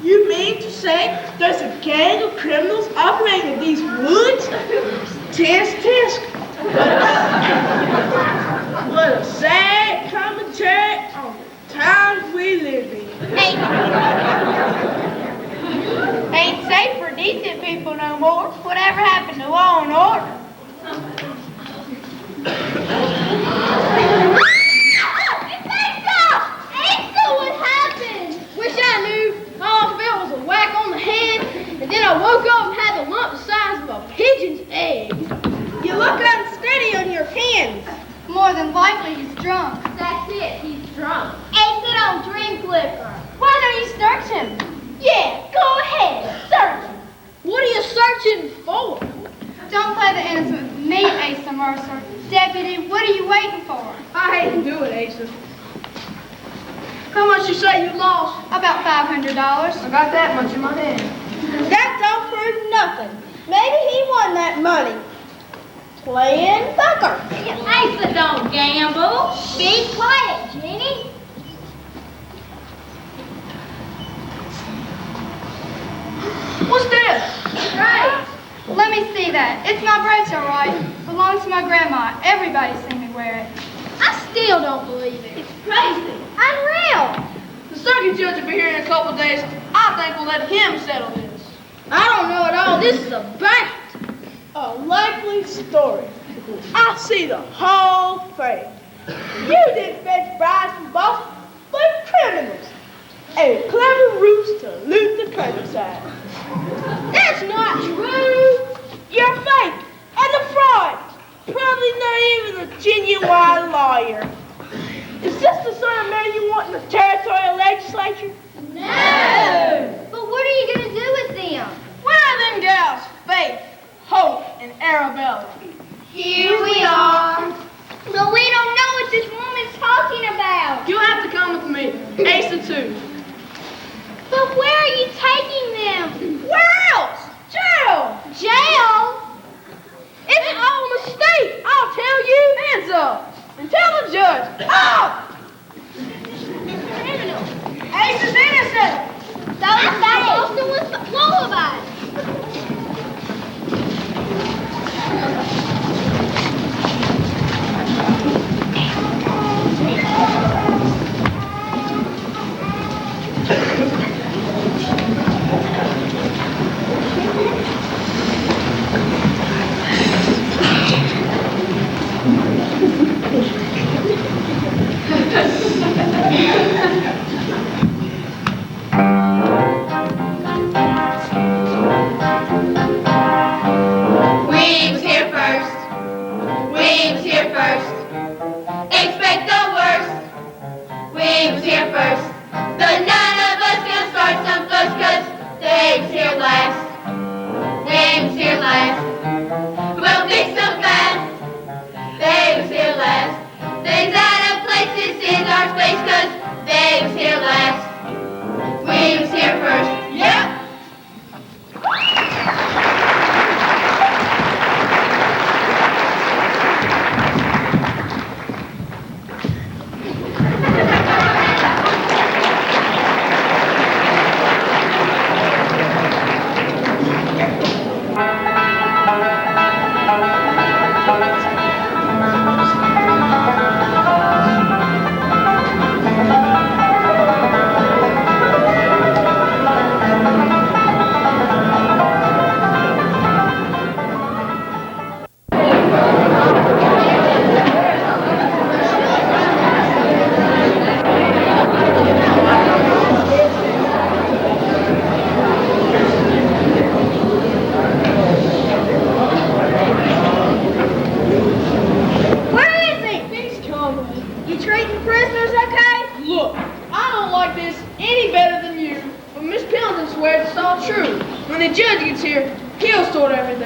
You mean to say there's a gang of criminals operating in these woods? Tisk, tisk. What a sad commentary on the times we live in. Ain't safe for decent people no more. Whatever happened to law and order? Asa, what happened? Wish I knew. All I felt was a whack on the head, and then I woke up and had the lump the size of a pigeon's egg. You look unsteady on your hands. More than likely he's drunk. That's it, he's drunk. Asa don't drink liquor. Why don't you search him? Yeah, go ahead, search him. What are you searching for? Don't play the innocent with me, Asa Mercer. Deputy, what are you waiting for? I hate to do it, Asa. How much you say you lost? About $500. I got that much in my hand. That don't prove nothing. Maybe he won that money. Playing poker. Asa don't gamble. Be quiet, Jenny. What's this? Right. Let me see that. It's my brooch, all right. Belongs to my grandma. Everybody's seen me wear it. I still don't believe it. It's crazy. Unreal. The circuit judge will be here in a couple of days. I think we'll let him settle this. I don't know at all. This is about. A likely story. I see the whole thing. You didn't fetch brides from Boston, but criminals. A clever ruse to loot the countryside. That's not true. You're fake, and the fraud. Probably not even a genuine lawyer. Is this the sort of man you want in the territorial legislature? No. But what are you going to do with them? Where are them gals? Faith, Hope, and Arabella. Here we are. But we don't know what this woman's talking about. You'll have to come with me. Asa too. But where are you taking them? Where else? Jail! Jail? It's all a mistake. I'll tell you. Hands up. And tell the judge. Up! Asa's innocent. So it's that Boston with lullabies.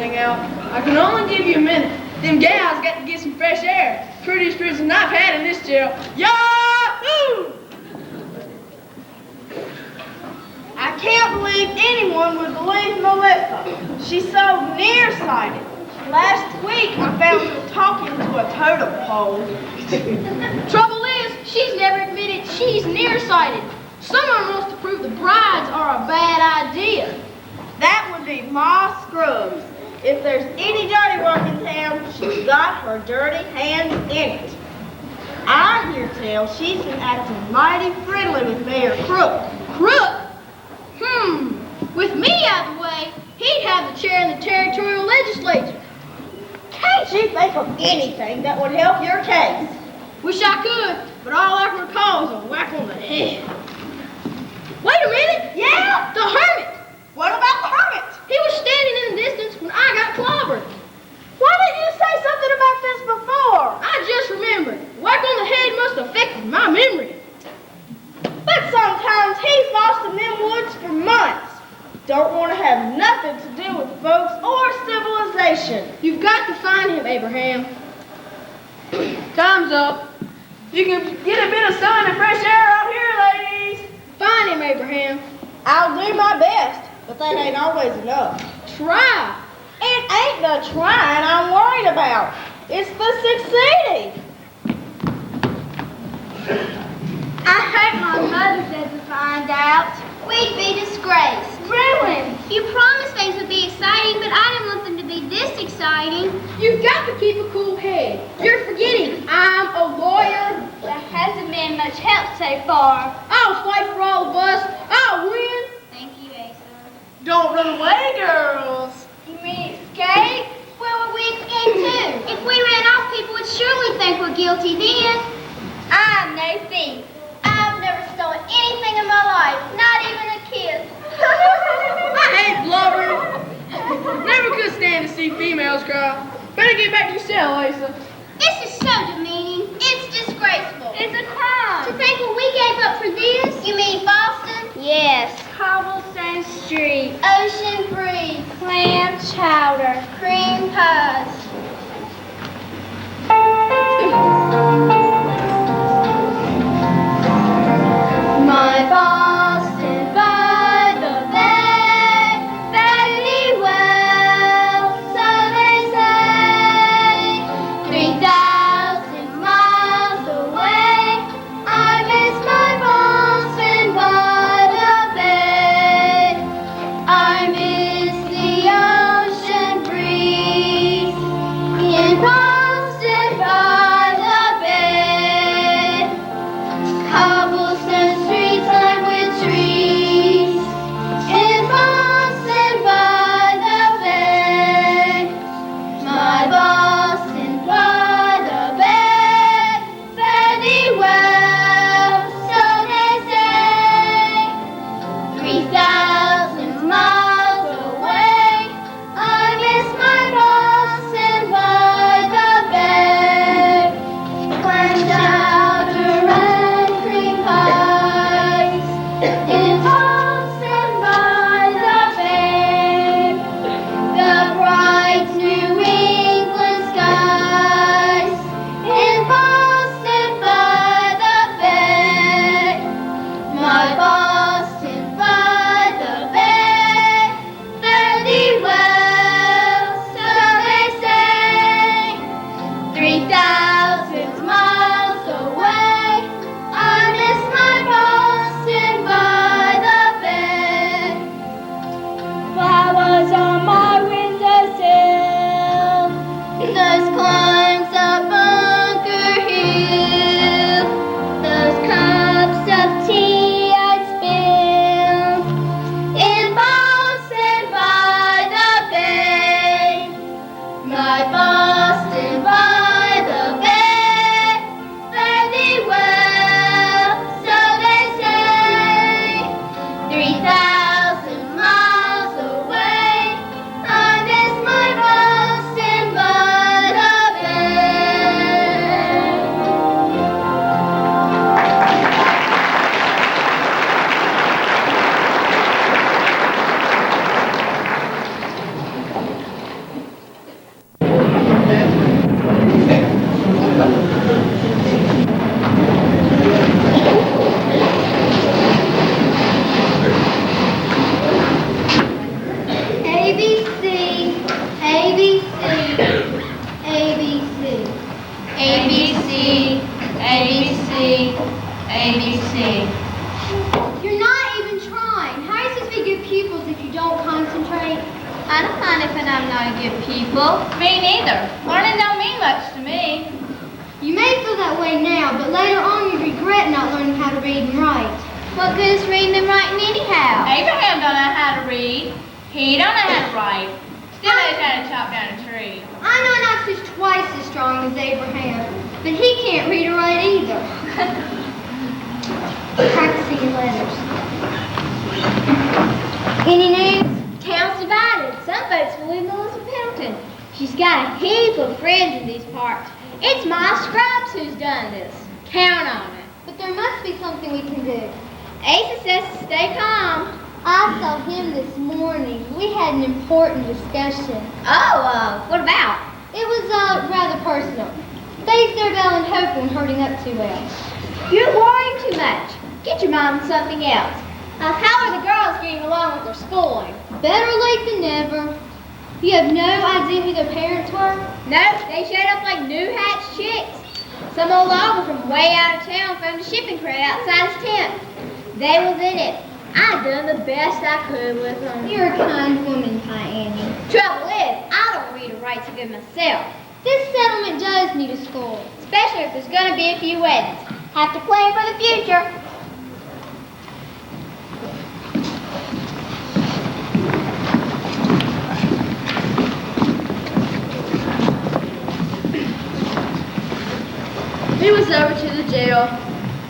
everything out. I can only give you a minute. Them gals got to get some fresh air. Prettiest prison I've had in this jail. Yahoo! I can't believe anyone would believe Melissa. She's so nearsighted. Last week I found her talking to a totem pole. Trouble is, she's never admitted she's nearsighted. Someone wants to prove the brides are a bad idea. That would be Ma Scruggs. If there's any dirty work in town, she's got her dirty hands in it. I hear tell she's been acting mighty friendly with Mayor Crook. Crook? With me out of the way, he'd have the chair in the territorial legislature. Can't you think of anything that would help your case? Wish I could, but all I can recall is a whack on the head. Wait a minute! Yeah? The hermit! What about the hermit? He was standing in the distance when I got clobbered. Why didn't you say something about this before? I just remembered. Whack on the head must have affected my memory. But sometimes he's lost in them woods for months. Don't want to have nothing to do with folks or civilization. You've got to find him, Abraham. Time's up. You can get a bit of sun and fresh air out here, ladies. Find him, Abraham. I'll do my best, but that ain't always enough. Try. It ain't the trying I'm worried about. It's the succeeding. I hope my mother doesn't find out. We'd be disgraced. Ruined. You promised things would be exciting, but I didn't want them to be this exciting. You've got to keep a cool head. You're forgetting I'm a lawyer. That hasn't been much help so far. I'll fight for all of us. I'll win. Thank you, Asa. Don't run away, girls. You mean escape? Where would we escape to? If we ran off, people would surely think we're guilty then. I'm no thief. I've never stolen anything in my life, not even a kiss. I hate blubbering. Never could stand to see females cry. Better get back to your cell, Asa. This is so demeaning. It's disgraceful. It's a crime. To think what we gave up for this? You mean Boston? Yes. Cobblestone Street. Ocean breeze. Clam chowder. Cream pies. My Boston by the bay, very well, so they say. 3,000 miles away, I miss my Boston by the bay. I miss the ocean breeze. people. Me neither. Learning don't mean much to me. You may feel that way now, but later on you regret not learning how to read and write. What good is reading and writing anyhow? Abraham don't know how to read. He don't know how to write. Still knows how to chop down a tree. I know an axe is twice as strong as Abraham, but he can't read or write either. Practicing your letters. Any news? Town's divided. Some folks believe Melissa Pendleton. She's got a heap of friends in these parts. It's my Scrubs who's done this. Count on it. But there must be something we can do. Asa says to stay calm. I saw him this morning. We had an important discussion. Oh, what about? It was rather personal. Faith, Bell, and Hope weren't hurting up too well. You're worrying too much. Get your mind on something else. How are the girls getting along with their schooling? Better late than never. You have no idea who their parents were? No, they showed up like new hatched chicks. Some old logger from way out of town found a shipping crate outside his tent. They was in it. I done the best I could with them. You're a kind woman, Pie Annie. Trouble is, I don't read or write so good myself. This settlement does need a school. Especially if there's gonna be a few weddings. Have to plan for the future. He was over to the jail.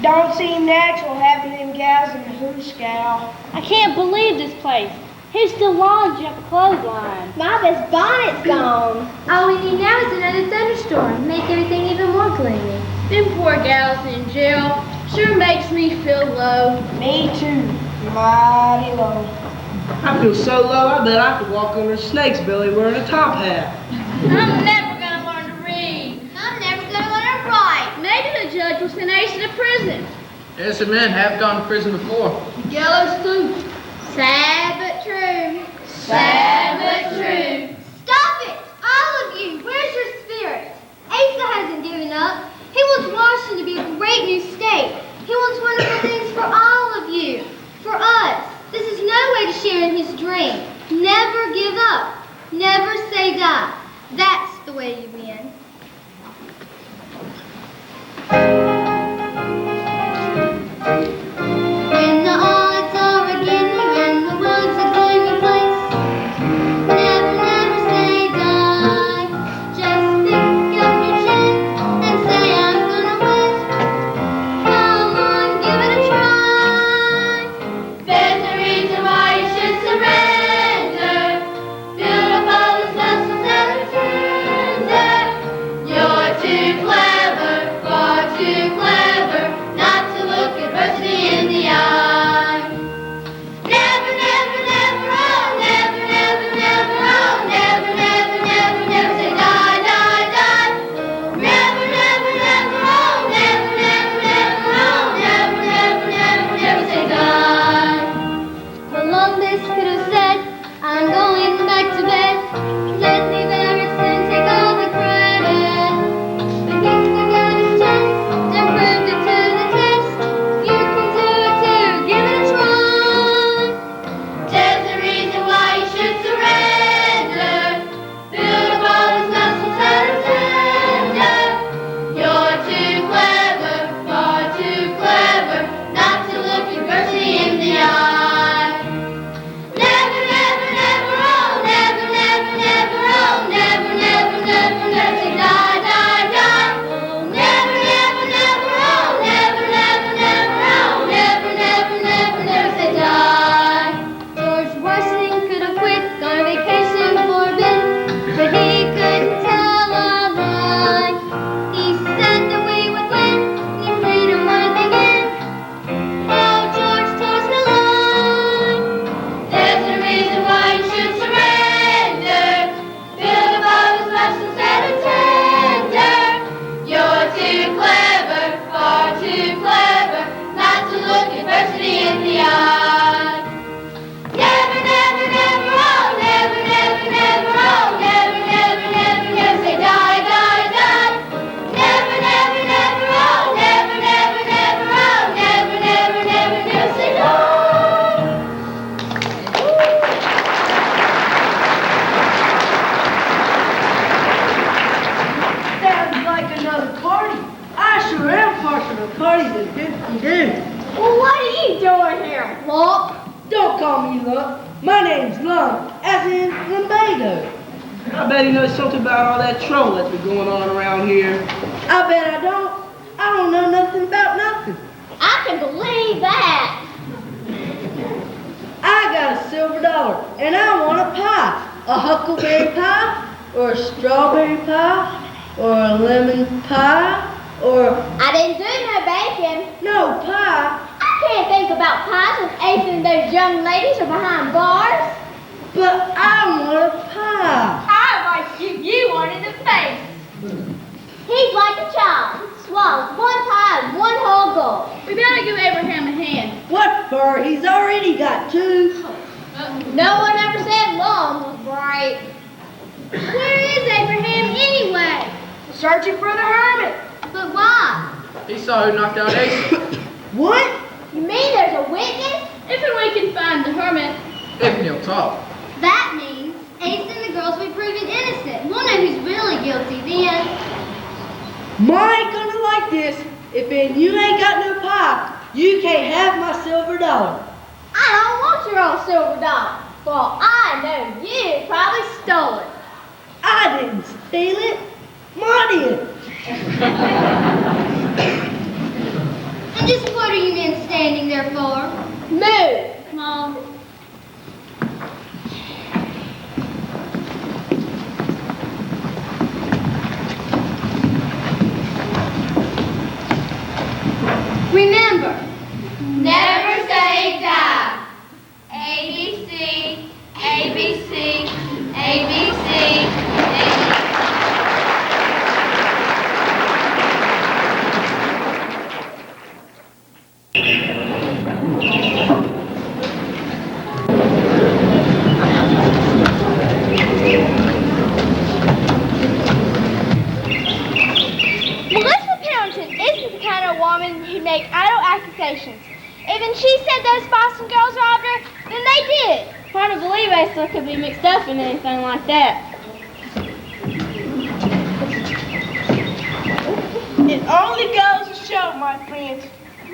Don't seem natural having them gals in the hoosh gal. I can't believe this place. Here's still laundry up a clothesline. Mama's bonnet's gone. All we need now is another thunderstorm. Make everything even more gloomy. Them poor gals in jail sure makes me feel low. Me too. Mighty low. I feel so low, I bet I could walk under a snake's belly wearing a top hat. I'm never gonna learn to read. I'm never gonna learn to write. Maybe the judge will send Ace to prison. Innocent men have gone to prison before. Gallows too. Sad but true. Sad but true. Stop it! All of you! Where's your spirit? Asa hasn't given up. He wants Washington to be a great new state. He wants wonderful things for all of you. For us. This is no way to share in his dream. Never give up. Never say die. That's the way you win. When the odds are against you and the world's a gloomy place, never, never say die. Just pick up your chin and say I'm gonna win. Come on, give it a try. There's a reason why you should surrender. Build up all those muscles that are tender. Lump. My name's Lump, as in lumbago. I bet he knows something about all that trouble that's been going on around here. I bet I don't. I don't know nothing about nothing. I can believe that. I got a silver dollar, and I want a pie. A huckleberry pie, or a strawberry pie, or a lemon pie, or... I didn't do no bacon. No pie. I can't think about pies when Ace and those young ladies are behind bars. But I want a pie. I'd like to give you one in the face. He's like a child. Swallows one pie and one whole gold. We better give Abraham a hand. What for? He's already got 2. No one ever said Lum was bright. Where is Abraham anyway? Searching for the hermit. But why? He saw who knocked out Ace. What? You mean there's a witness? If we can find the hermit. If he'll talk. That means Ace and the girls will be proven innocent. We'll know who's really guilty then. Ma ain't gonna like this. If you ain't got no pie, you can't have my silver dollar. I don't want your old silver dollar. For I know you probably stole it. I didn't steal it. Ma did. And just what are you men standing there for? Move. Mom. Remember, Never say die. ABC, ABC, ABC, Melissa Pendleton isn't the kind of woman who'd make idle accusations. Even she said those Boston girls robbed her, then they did. Hard to believe Asa could be mixed up in anything like that. It only goes to show, my friends,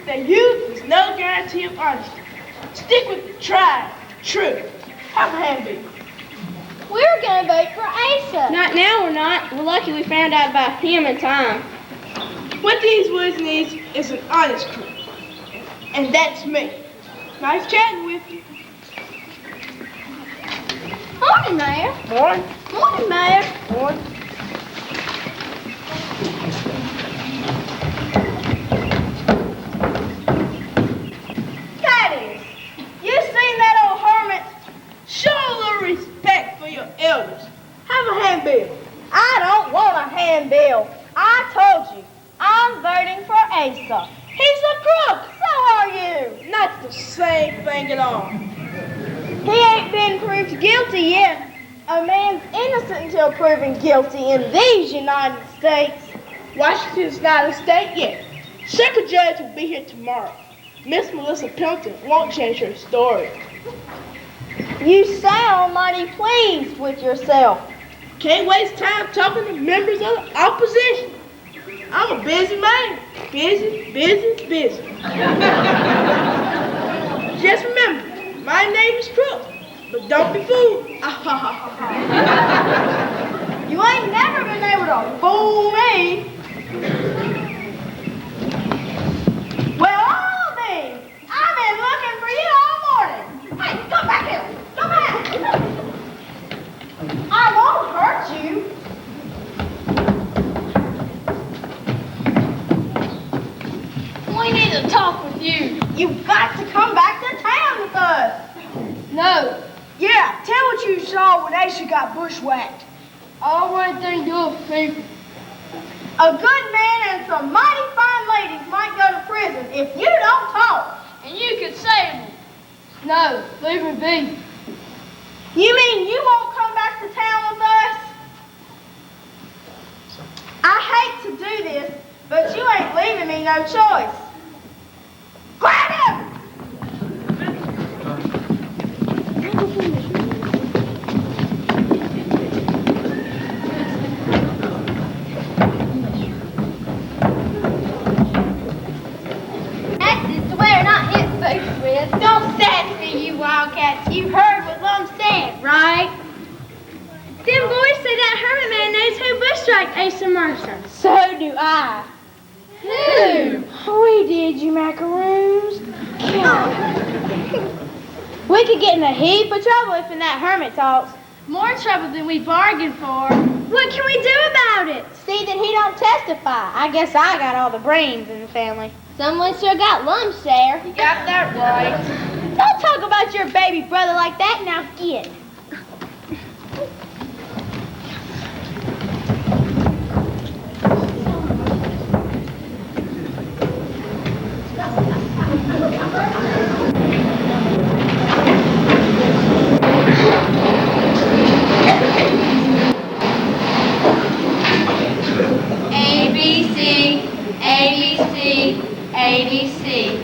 that youth is no guarantee of honesty. Stick with the tried, true. Have a hand, baby. We were going to vote for Asa. Not now, we're not. We're lucky we found out about him in time. What these woods needs is an honest crew. And that's me. Nice chatting with you. Morning, Mayor. Morning. Morning, Mayor. Morning. Thaddeus, you seen that old hermit? Show a little respect for your elders. Have a handbill. I don't want a handbill. I told you, I'm voting for Asa. He's a crook. So are you. Not the same thing at all. He ain't been proved guilty yet. A man's innocent until proven guilty in these United States. Washington's not a state yet. Second judge will be here tomorrow. Miss Melissa Pendleton won't change her story. You sound mighty pleased with yourself. Can't waste time talking to members of the opposition. I'm a busy man. Busy, busy, busy. Just remember, my name is Crook, but don't be fooled. You ain't never been able to fool me. Well, all means, I've been looking for you all morning. Hey, come back here. Come back. I won't hurt you. We need to talk with you. You've got to come back to town with us. No. Yeah, tell what you saw when Asa got bushwhacked. All right then, do it, people. A good man and some mighty fine ladies might go to prison if you don't talk. And you could save them. No, leave her be. You mean you won't come back to town with us? I hate to do this, but you ain't leaving me no choice. Grab him! That's just the way we're not hit folks with. Don't sassy, you wildcats, you. like Asa Mercer. So do I. Who? We did, you macaroons. We could get in a heap of trouble if that hermit talks. More trouble than we bargained for. What can we do about it? See that he don't testify. I guess I got all the brains in the family. Someone sure got lumps there. You got that right. Don't talk about your baby brother like that. Now get. ABC,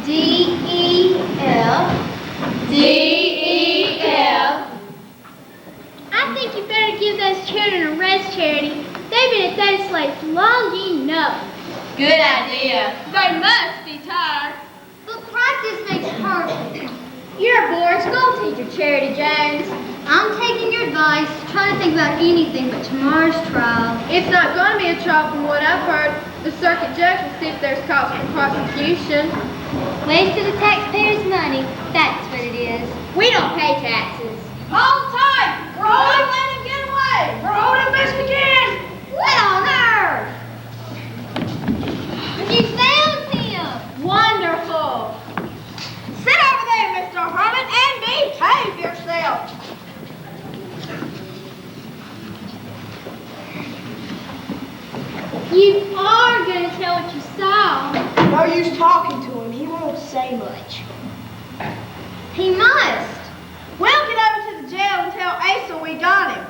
D-E-F, D-E-F. I think you better give those children a rest, Charity. They've been at those slates long enough. Good idea. They must be tired. But practice makes perfect. You're a born school teacher, Charity Jones. I'm taking your advice, trying to think about anything but tomorrow's trial. It's not going to be a trial from what I've heard. The circuit judge will see if there's cause for prosecution. Waste of the taxpayers' money, that's what it is. We don't pay taxes. Hold tight! We're only letting him get away! We're holding best we can! What on earth? You found him! Wonderful! Sit over there, Mr. Herman, and behave yourself! You are going to tell what you saw. No use talking to him. He won't say much. He must. We'll get over to the jail and tell Asa we got him.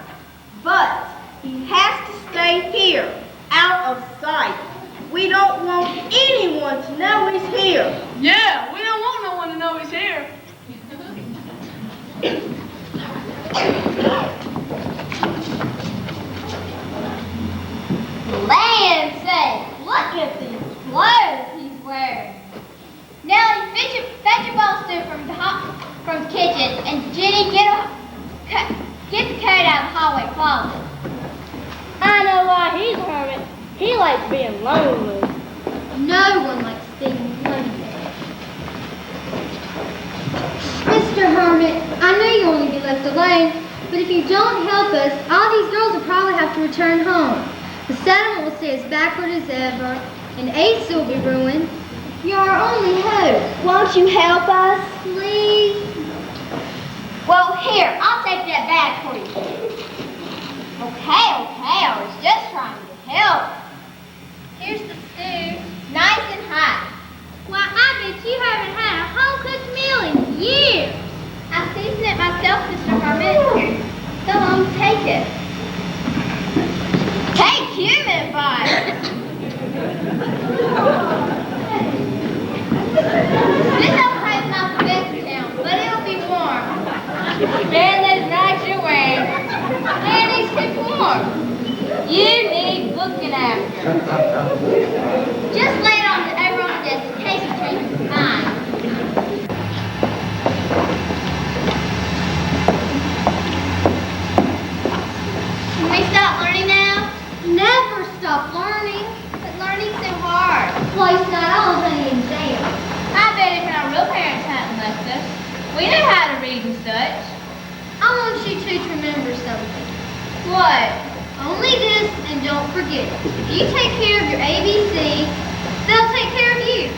But he has to stay here, out of sight. We don't want anyone to know he's here. Yeah, we don't want no one to know he's here. Land sake, look at these clothes he's wearing. Nellie, fetch a bowl stew from the kitchen, and Jenny, get the coat out of the hallway closet. I know why he's a hermit. He likes being lonely. No one likes being lonely. Mr. Hermit, I know you'll only be left alone, but if you don't help us, all these girls will probably have to return home. The settlement will stay as backward as ever, and Asa will be ruined. You're our only hope. Won't you help us? Please? Well, here, I'll take that bag for you. Okay, I was just trying to help. Here's the stew, nice and hot. Why, I bet you haven't had a home-cooked meal in years. I seasoned it myself, Mr. Hermit. So take it. Take human fire. This outside's not the best in town, but it'll be warm. Man, those rags you're wearing, man, these keep warm. You need looking after. Just lay it over on the desk in case you change your mind. Can we stop learning now? Never stop learning. But learning's so hard. Life's not all honey and jam. I bet if our real parents hadn't left us, we knew how to read and such. I want you two to remember something. What? Only this, and don't forget. If you take care of your ABC, they'll take care of you.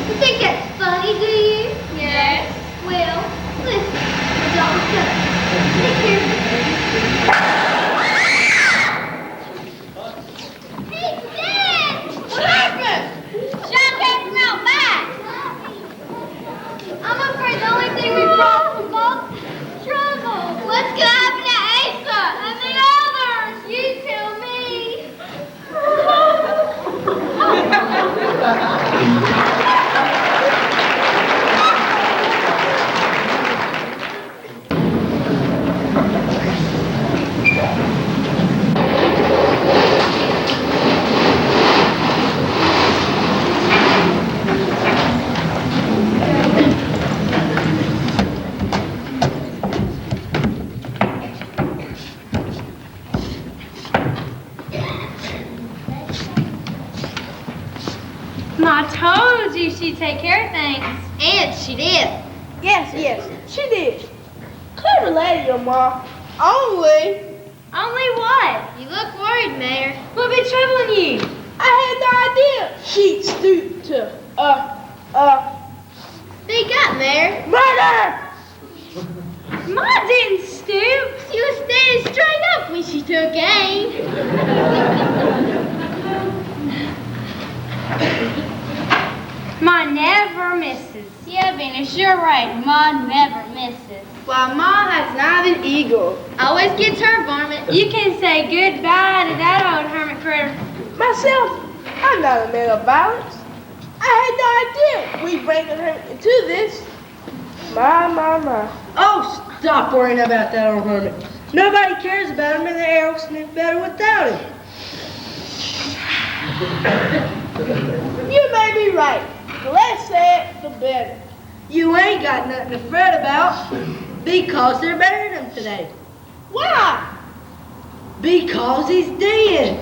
You think that's funny, do you? Yes. Well, listen. It's all done. Take care of your ABC. Hey, Dad! What happened? Sean came from out back. I'm afraid the only thing we brought was all trouble. What's gonna happen to Asa and the others? You tell me. I told you she'd take care of things. And she did. Yes, she did. Clever lady, your ma. Only what? You look worried, Mayor. What be troubling you? I had no idea she'd stoop to, Speak up, Mayor. murder! Ma didn't stoop. She was standing straight up when she took aim. Ma never misses. Yeah, Venus, you're right. Ma never misses. While ma has not an eagle. Always gets her varmint. You can say goodbye to that old hermit critter. Myself, I'm not a man of violence. I had no idea we'd bring her into this. My. Oh, stop worrying about that old hermit. Nobody cares about him and the air will sniff better without him. You may be right. The less said, the better. You ain't got nothing to fret about because they're burying him today. Why? Because he's dead.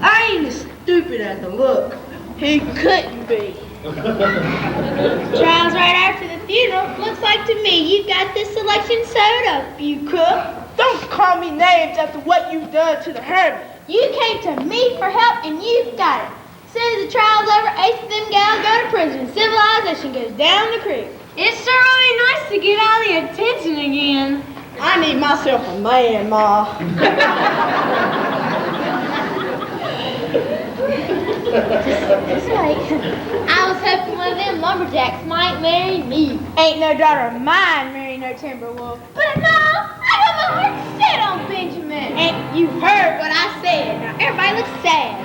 I ain't as stupid as I look. He couldn't be. Trial's right after the funeral. Looks like to me you've got this selection sewed up, you crook. Don't call me names after what you've done to the hermit. You came to me for help and you've got it. As soon as the trial's over, 8 of them gals go to prison. Civilization goes down the creek. It's really nice to get all the attention again. I need myself a man, Ma. Just like, I was hoping one of them lumberjacks might marry me. Ain't no daughter of mine marry no Timberwolf. But no, I got my heart set on Benjamin. And you heard what I said. Now everybody looks sad.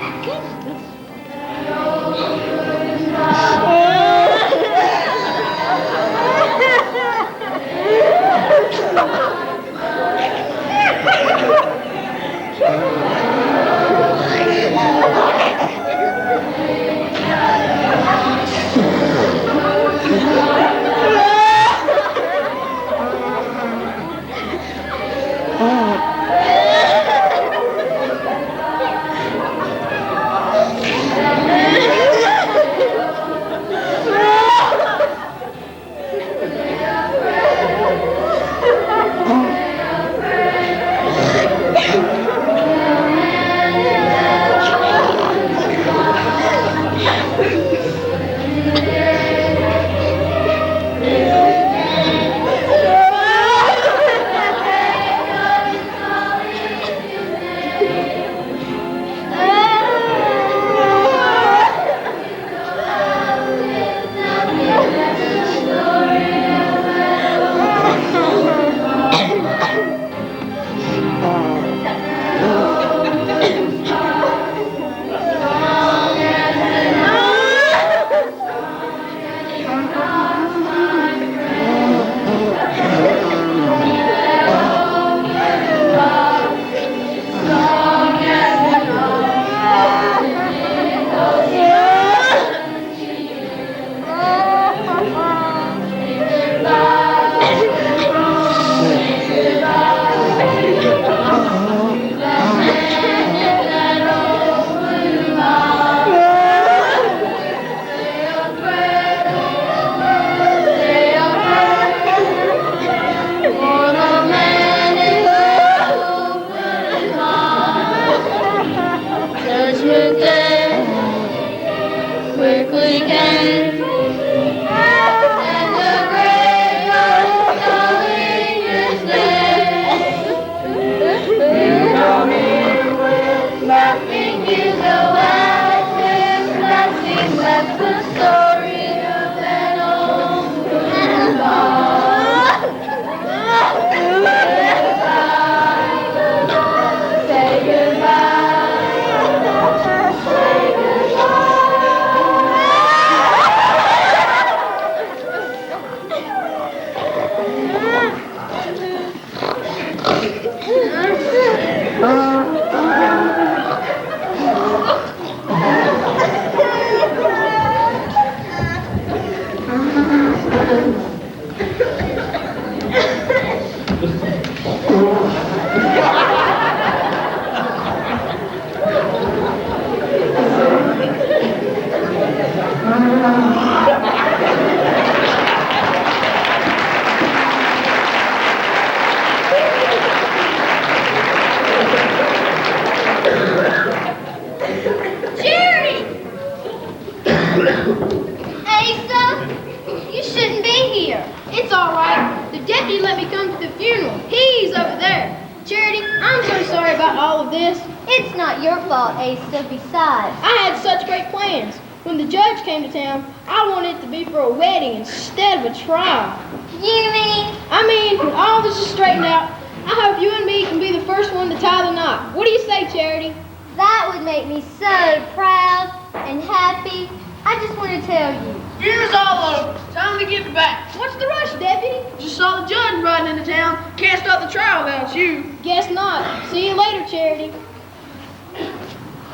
about all of this? It's not your fault, Asa, besides. I had such great plans. When the judge came to town, I wanted it to be for a wedding instead of a trial. You mean? I mean, when all this is straightened out, I hope you and me can be the first one to tie the knot. What do you say, Charity? That would make me so proud and happy. I just want to tell you. Year's all over. Time to get back. What's the rush, Deputy? Just saw the judge riding into town. Can't start the trial without you. Guess not. See you later, Charity.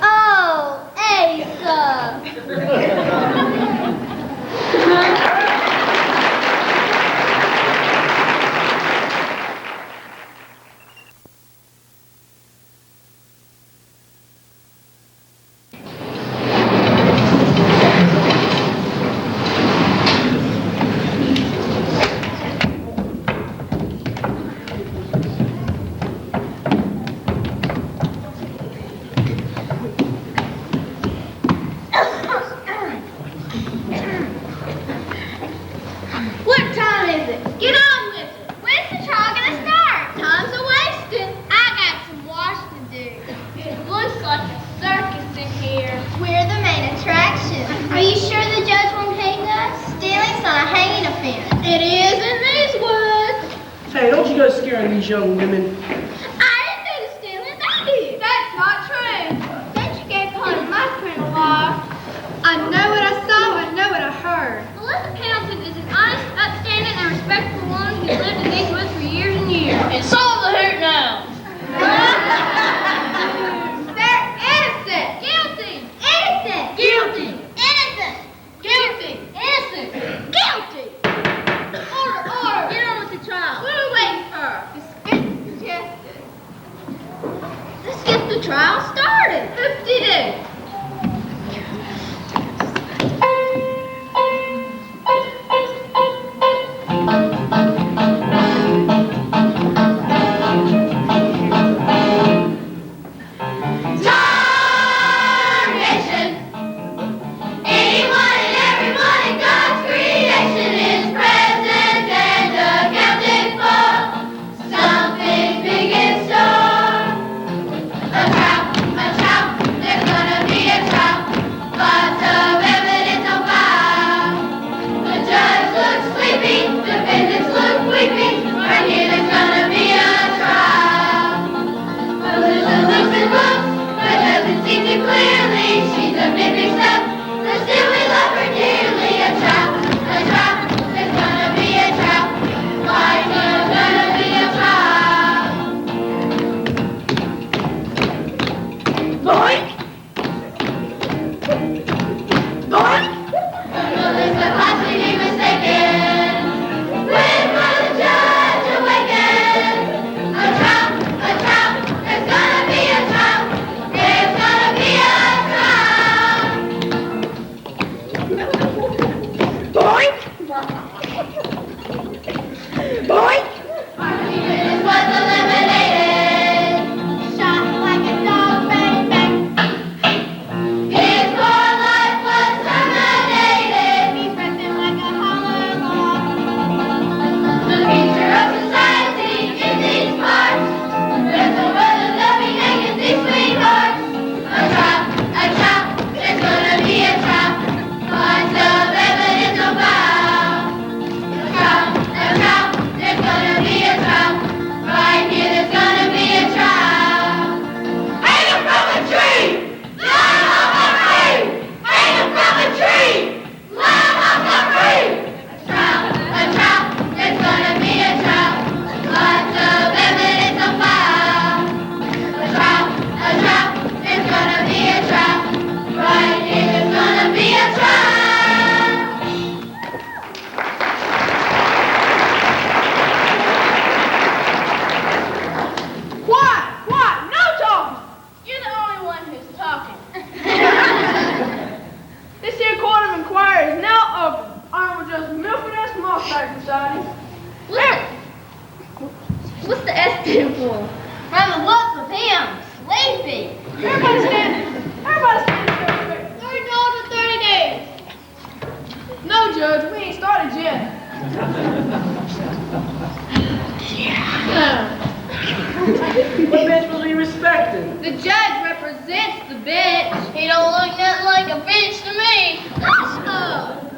Oh, Asa. What time is it? Get on with it. When's the trial gonna start? Time's a wasting. I got some wash to do. It looks like a circus in here. We're the main attraction. Are you sure the judge won't hang us? Stealing's not a hanging offense. It is in these woods. Hey, don't you go scaring these young women. I didn't do the stealing. They did. That's not true. Don't you go calling my friend a liar. I know what I saw, I know what I heard. Melissa Pendleton is an honest, upstanding, and respectable woman who's lived in these woods for years and years. It's all the hoot now. They're innocent. Guilty. Innocent. Guilty. Innocent. Guilty. Innocent. Guilty. Order. Get on with the trial. What are we waiting for? Let's get the trial started. Hoop-de-doo. What's the S stand for? From the looks of him, sleepy. Everybody stand. Everybody stand. 30 dollars for 30 days. No, Judge, we ain't started yet. What man's supposed to be respected? It's the bitch. He don't look nothing like a bitch to me. Hush up.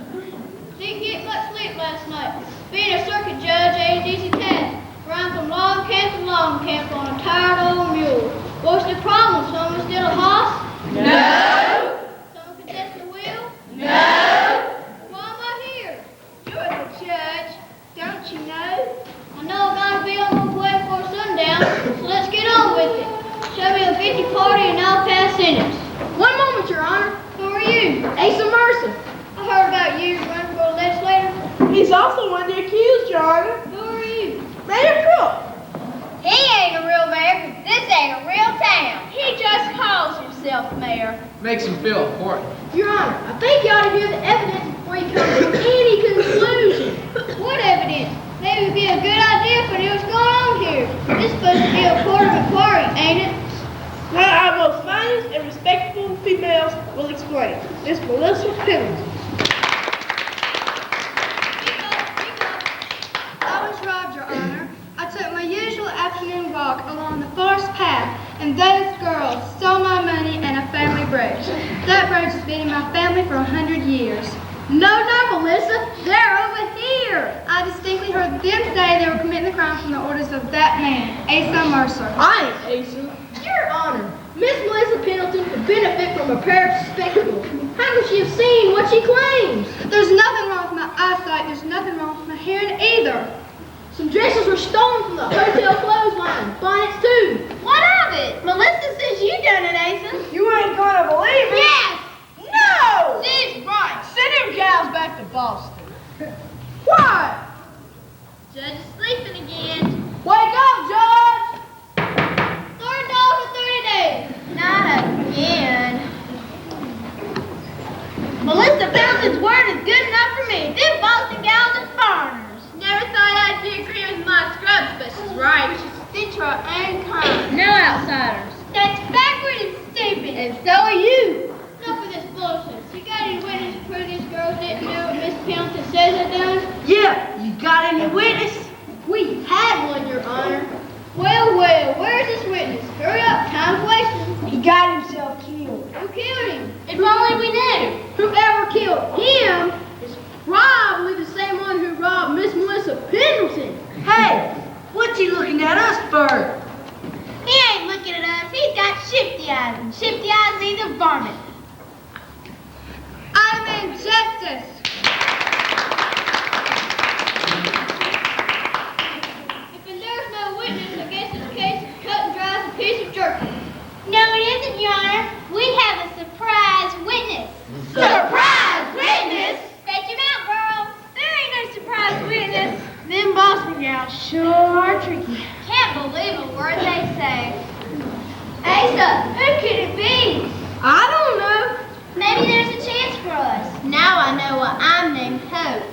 Didn't get much sleep last night. Being a circuit judge ain't an easy task. Run from long camp to long camp on a tired old mule. What's the problem? Someone steal a horse? No. Someone contest the wheel? No. Why am I here? You're the judge, don't you know? I know I'm gonna be on my way for sundown, so let's get on with it. Show me a 50 party and I'll pass sentence. One moment, Your Honor. Who are you? Asa Mercer. I heard about you running for a legislator. He's also one of the accused, Your Honor. Who are you? Mayor Crook. He ain't a real mayor, 'cause this ain't a real town. He just calls himself mayor. Makes him feel important. Your Honor, I think you ought to hear the evidence before you come to any conclusion. What evidence? Maybe it'd be a good idea if I knew what's going on here. This supposed to be a court of inquiry, ain't it? One of our most finest and respectable females will explain. Miss Melissa Pendleton. I was robbed, Your Honor. I took my usual afternoon walk along the forest path, and those girls stole my money and a family brooch. That brooch has been in my family for 100 years. No, Melissa, they're over here. I distinctly heard them say they were committing the crime from the orders of that man, Asa Mercer. I ain't Asa. Your Honor, Miss Melissa Pendleton could benefit from a pair of spectacles. How could she have seen what she claims? There's nothing wrong with my eyesight. There's nothing wrong with my hearing either. Some dresses were stolen from the hotel clothesline. Bonnets too. What of it? Melissa says you done it, Asa. You ain't gonna believe it. Yes! No! Sid's right. Send them gals back to Boston. Why? Judge is sleeping again. Wake up, Judge! $30 for 30 days. Not again. Melissa Pendleton's word is good enough for me. Them Boston gals are foreigners. Never thought I'd agree with my scrubs, but she's right. We should stick to our own kind. No outsiders. That's backward and stupid. And so are you. Enough of this bullshit. You got any witness to prove these girls didn't know what Miss Pendleton says they done? Yeah, you got any witness? We had one, Your Honor. Well, where's this witness? Hurry up, time's wasting. He got himself killed. Who killed him? If only we knew. Whoever killed him is probably the same one who robbed Miss Melissa Pendleton. Hey, what you looking at us for? He ain't looking at us. He's got shifty eyes, and shifty eyes need a varmint. I'm in justice. If there's no witness, I guess this case is cut and dry as a piece of jerky. No, it isn't, Your Honor. We have a surprise witness. Surprise witness? Stretch him out, girl. There ain't no surprise witness. Them Boston gals sure are tricky. Can't believe a word they say. Asa, who could it be? I don't know. Maybe there's a chance for us. Now I know why I'm named Hope.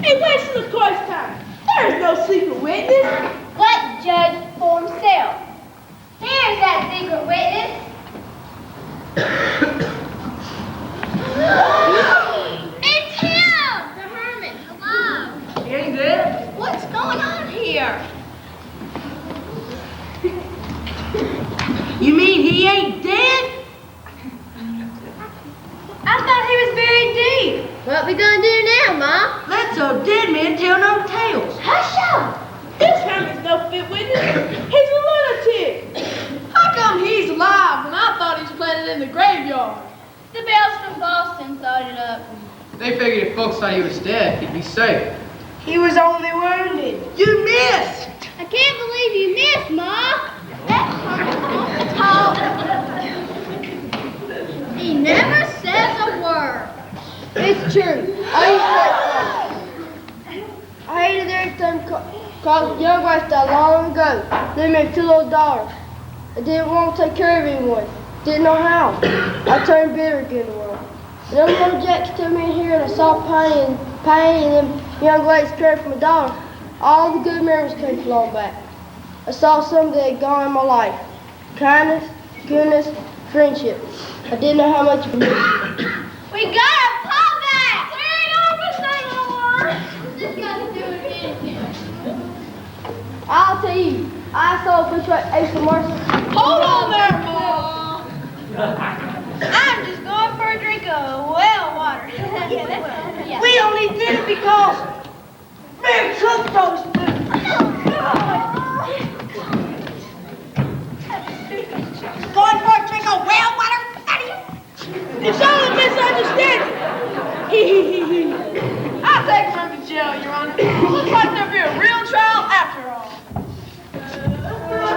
He wasting the court's time. There's no secret witness. Let the judge for himself. Here's that secret witness. It's him! The hermit, alive. He ain't dead. What's going on here? You mean he ain't dead? I thought he was buried deep. What we gonna do now, Ma? Let a dead man tell no tales. Hush up. This hermit's no fit witness. He's a lunatic. How come he's alive when I thought he was planted in the graveyard? The bells from Boston thought it up. They figured if folks thought he was dead, he'd be safe. He was only wounded. You missed. I can't believe you missed, Ma. That hermit won't talk. He never says a word. It's true. I hated every time cause young wife died long ago. They made 2 little daughters. I didn't want to take care of anyone. Didn't know how. I turned bitter again the world. The Lumberjacks took me in here and I saw pain and them young ladies cared for my daughter. All the good memories came flowing back. I saw something that had gone in my life. Kindness, goodness, friendship. I didn't know how much it meant. We gotta pull back! We ain't almost done no more! What's this got to do with anything? I'll tell you, I saw a picture of Asa Mercer. Hold on there, Ma. take them to jail, Your Honor. Looks like there'll be a real trial after all.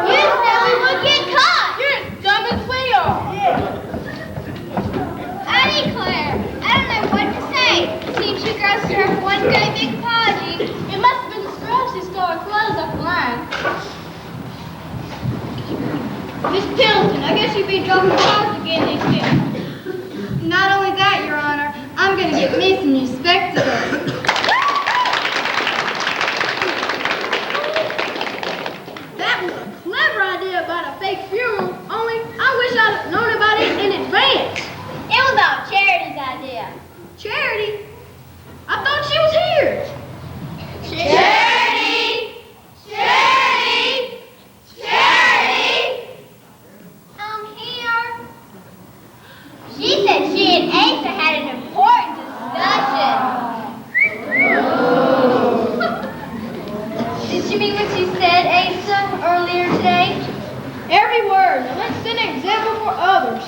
You said we would get caught. You're as dumb as we are. I declare, I don't know what to say. Seems you girls served one great big apology. It must have been the scrubs who stole our clothes off the line. Miss Pendleton, I guess you'd be dropping clothes again these days. Not only that, Your Honor, I'm going to get me some new spectacles. That was a clever idea about a fake funeral, only I wish I'd have known about it in advance. It was all Charity's idea. Charity? I thought she was here. Charity! Charity! Charity! I'm here. She said she and Asa had an important discussion. Did you mean what she said, Asa, earlier today? Every word. Now let's set an example for others.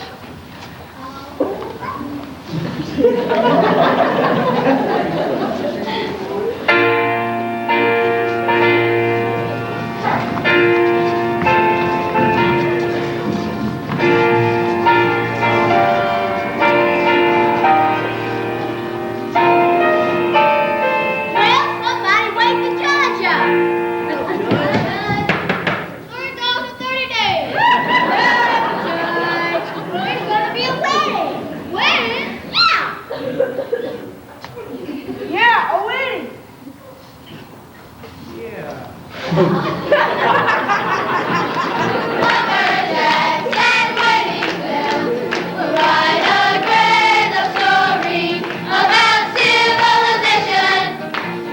Well, somebody wake the judge up. $3 for 30 days. Judge, there's gonna be a wedding. Wedding? Yeah. Yeah, a wedding. Lumberjacks and wedding bells will write a great love story about civilization,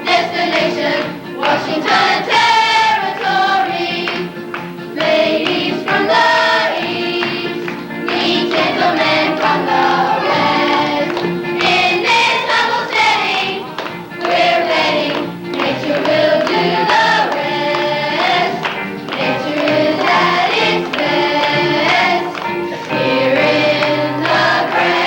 destination, Washington Territory. Ladies from the east meet gentlemen from the west. In this humble setting, we're betting nature will do the rest. Nature is at its best here in the great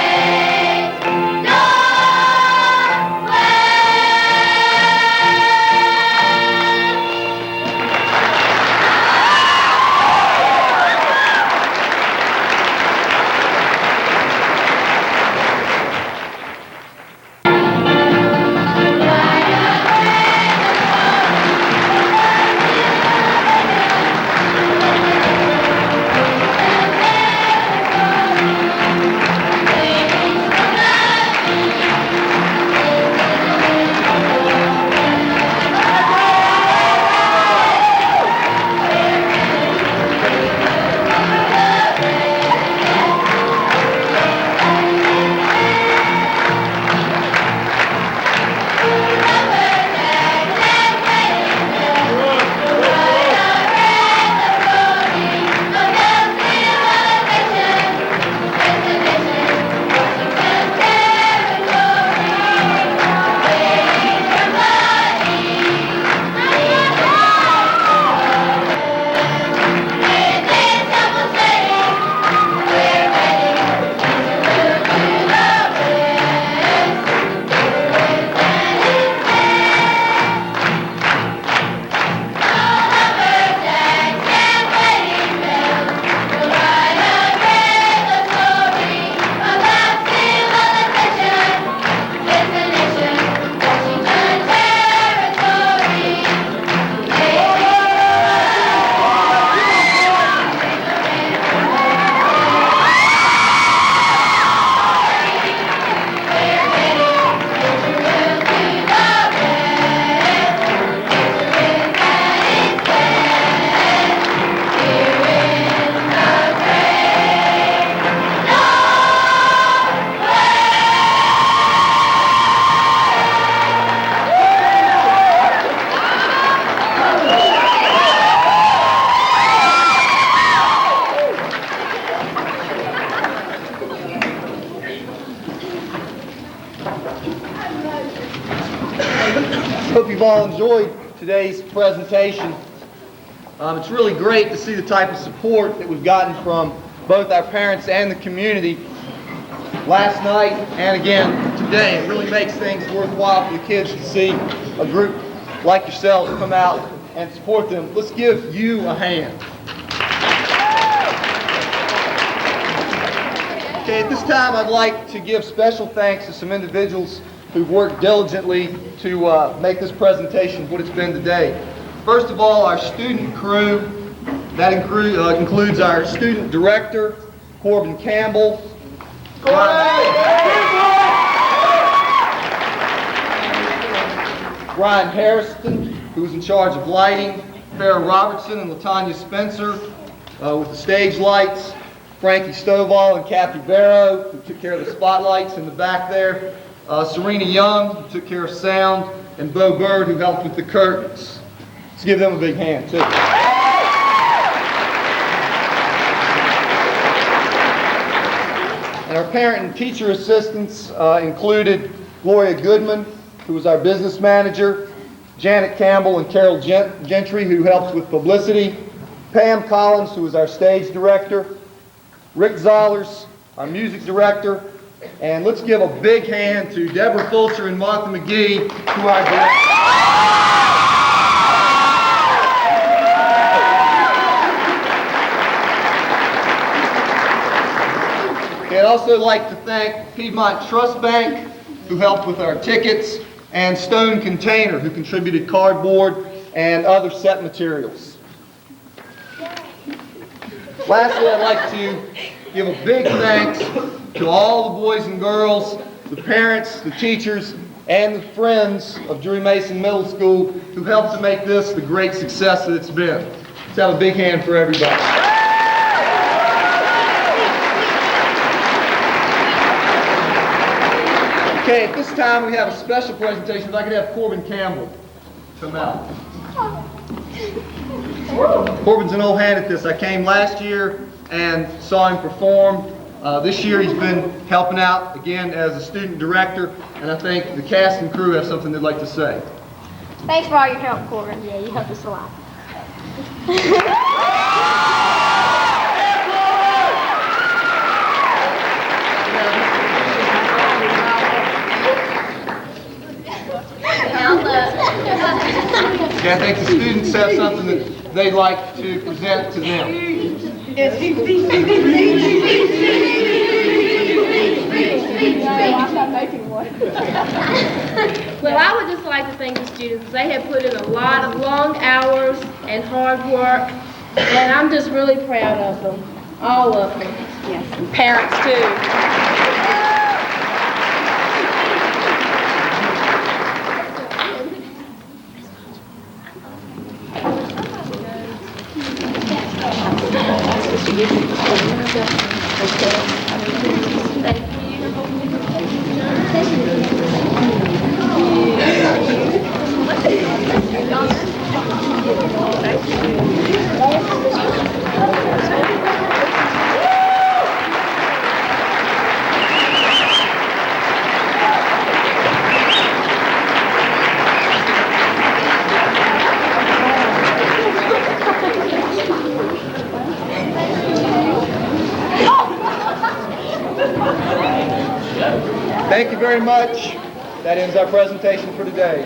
Hope you've all enjoyed today's presentation. It's really great to see the type of support that we've gotten from both our parents and the community last night and again today. It really makes things worthwhile for the kids to see a group like yourselves come out and support them. Let's give you a hand. Okay, at this time I'd like to give special thanks to some individuals who've worked diligently to make this presentation what it's been today. First of all, our student crew. That includes our student director, Corbin Campbell. Brian Harrison, who's in charge of lighting. Farrah Robertson and LaTanya Spencer with the stage lights. Frankie Stovall and Kathy Barrow, who took care of the spotlights in the back there. Serena Young, who took care of sound. And Bo Bird, who helped with the curtains. Let's give them a big hand, too. And our parent and teacher assistants included Gloria Goodman, who was our business manager, Janet Campbell and Carol Gentry, who helped with publicity, Pam Collins, who was our stage director, Rick Zollers, our music director, and let's give a big hand to Deborah Fulcher and Martha McGee, who are directors. I'd also like to thank Piedmont Trust Bank, who helped with our tickets, and Stone Container, who contributed cardboard and other set materials. Lastly, I'd like to give a big thanks to all the boys and girls, the parents, the teachers, and the friends of Drury Mason Middle School who helped to make this the great success that it's been. Let's have a big hand for everybody. Okay, at this time we have a special presentation. If I could have Corbin Campbell come out. Corbin's an old hand at this. I came last year and saw him perform. This year he's been helping out again as a student director, and I think the cast and crew have something they'd like to say. Thanks for all your help, Corbin. Yeah, you helped us a lot. Yeah, I think the students have something that they'd like to present to them. Well, I would just like to thank the students. They have put in a lot of long hours and hard work, and I'm just really proud of them, all of them. Yes, and parents too. Thank you very much. That ends our presentation for today.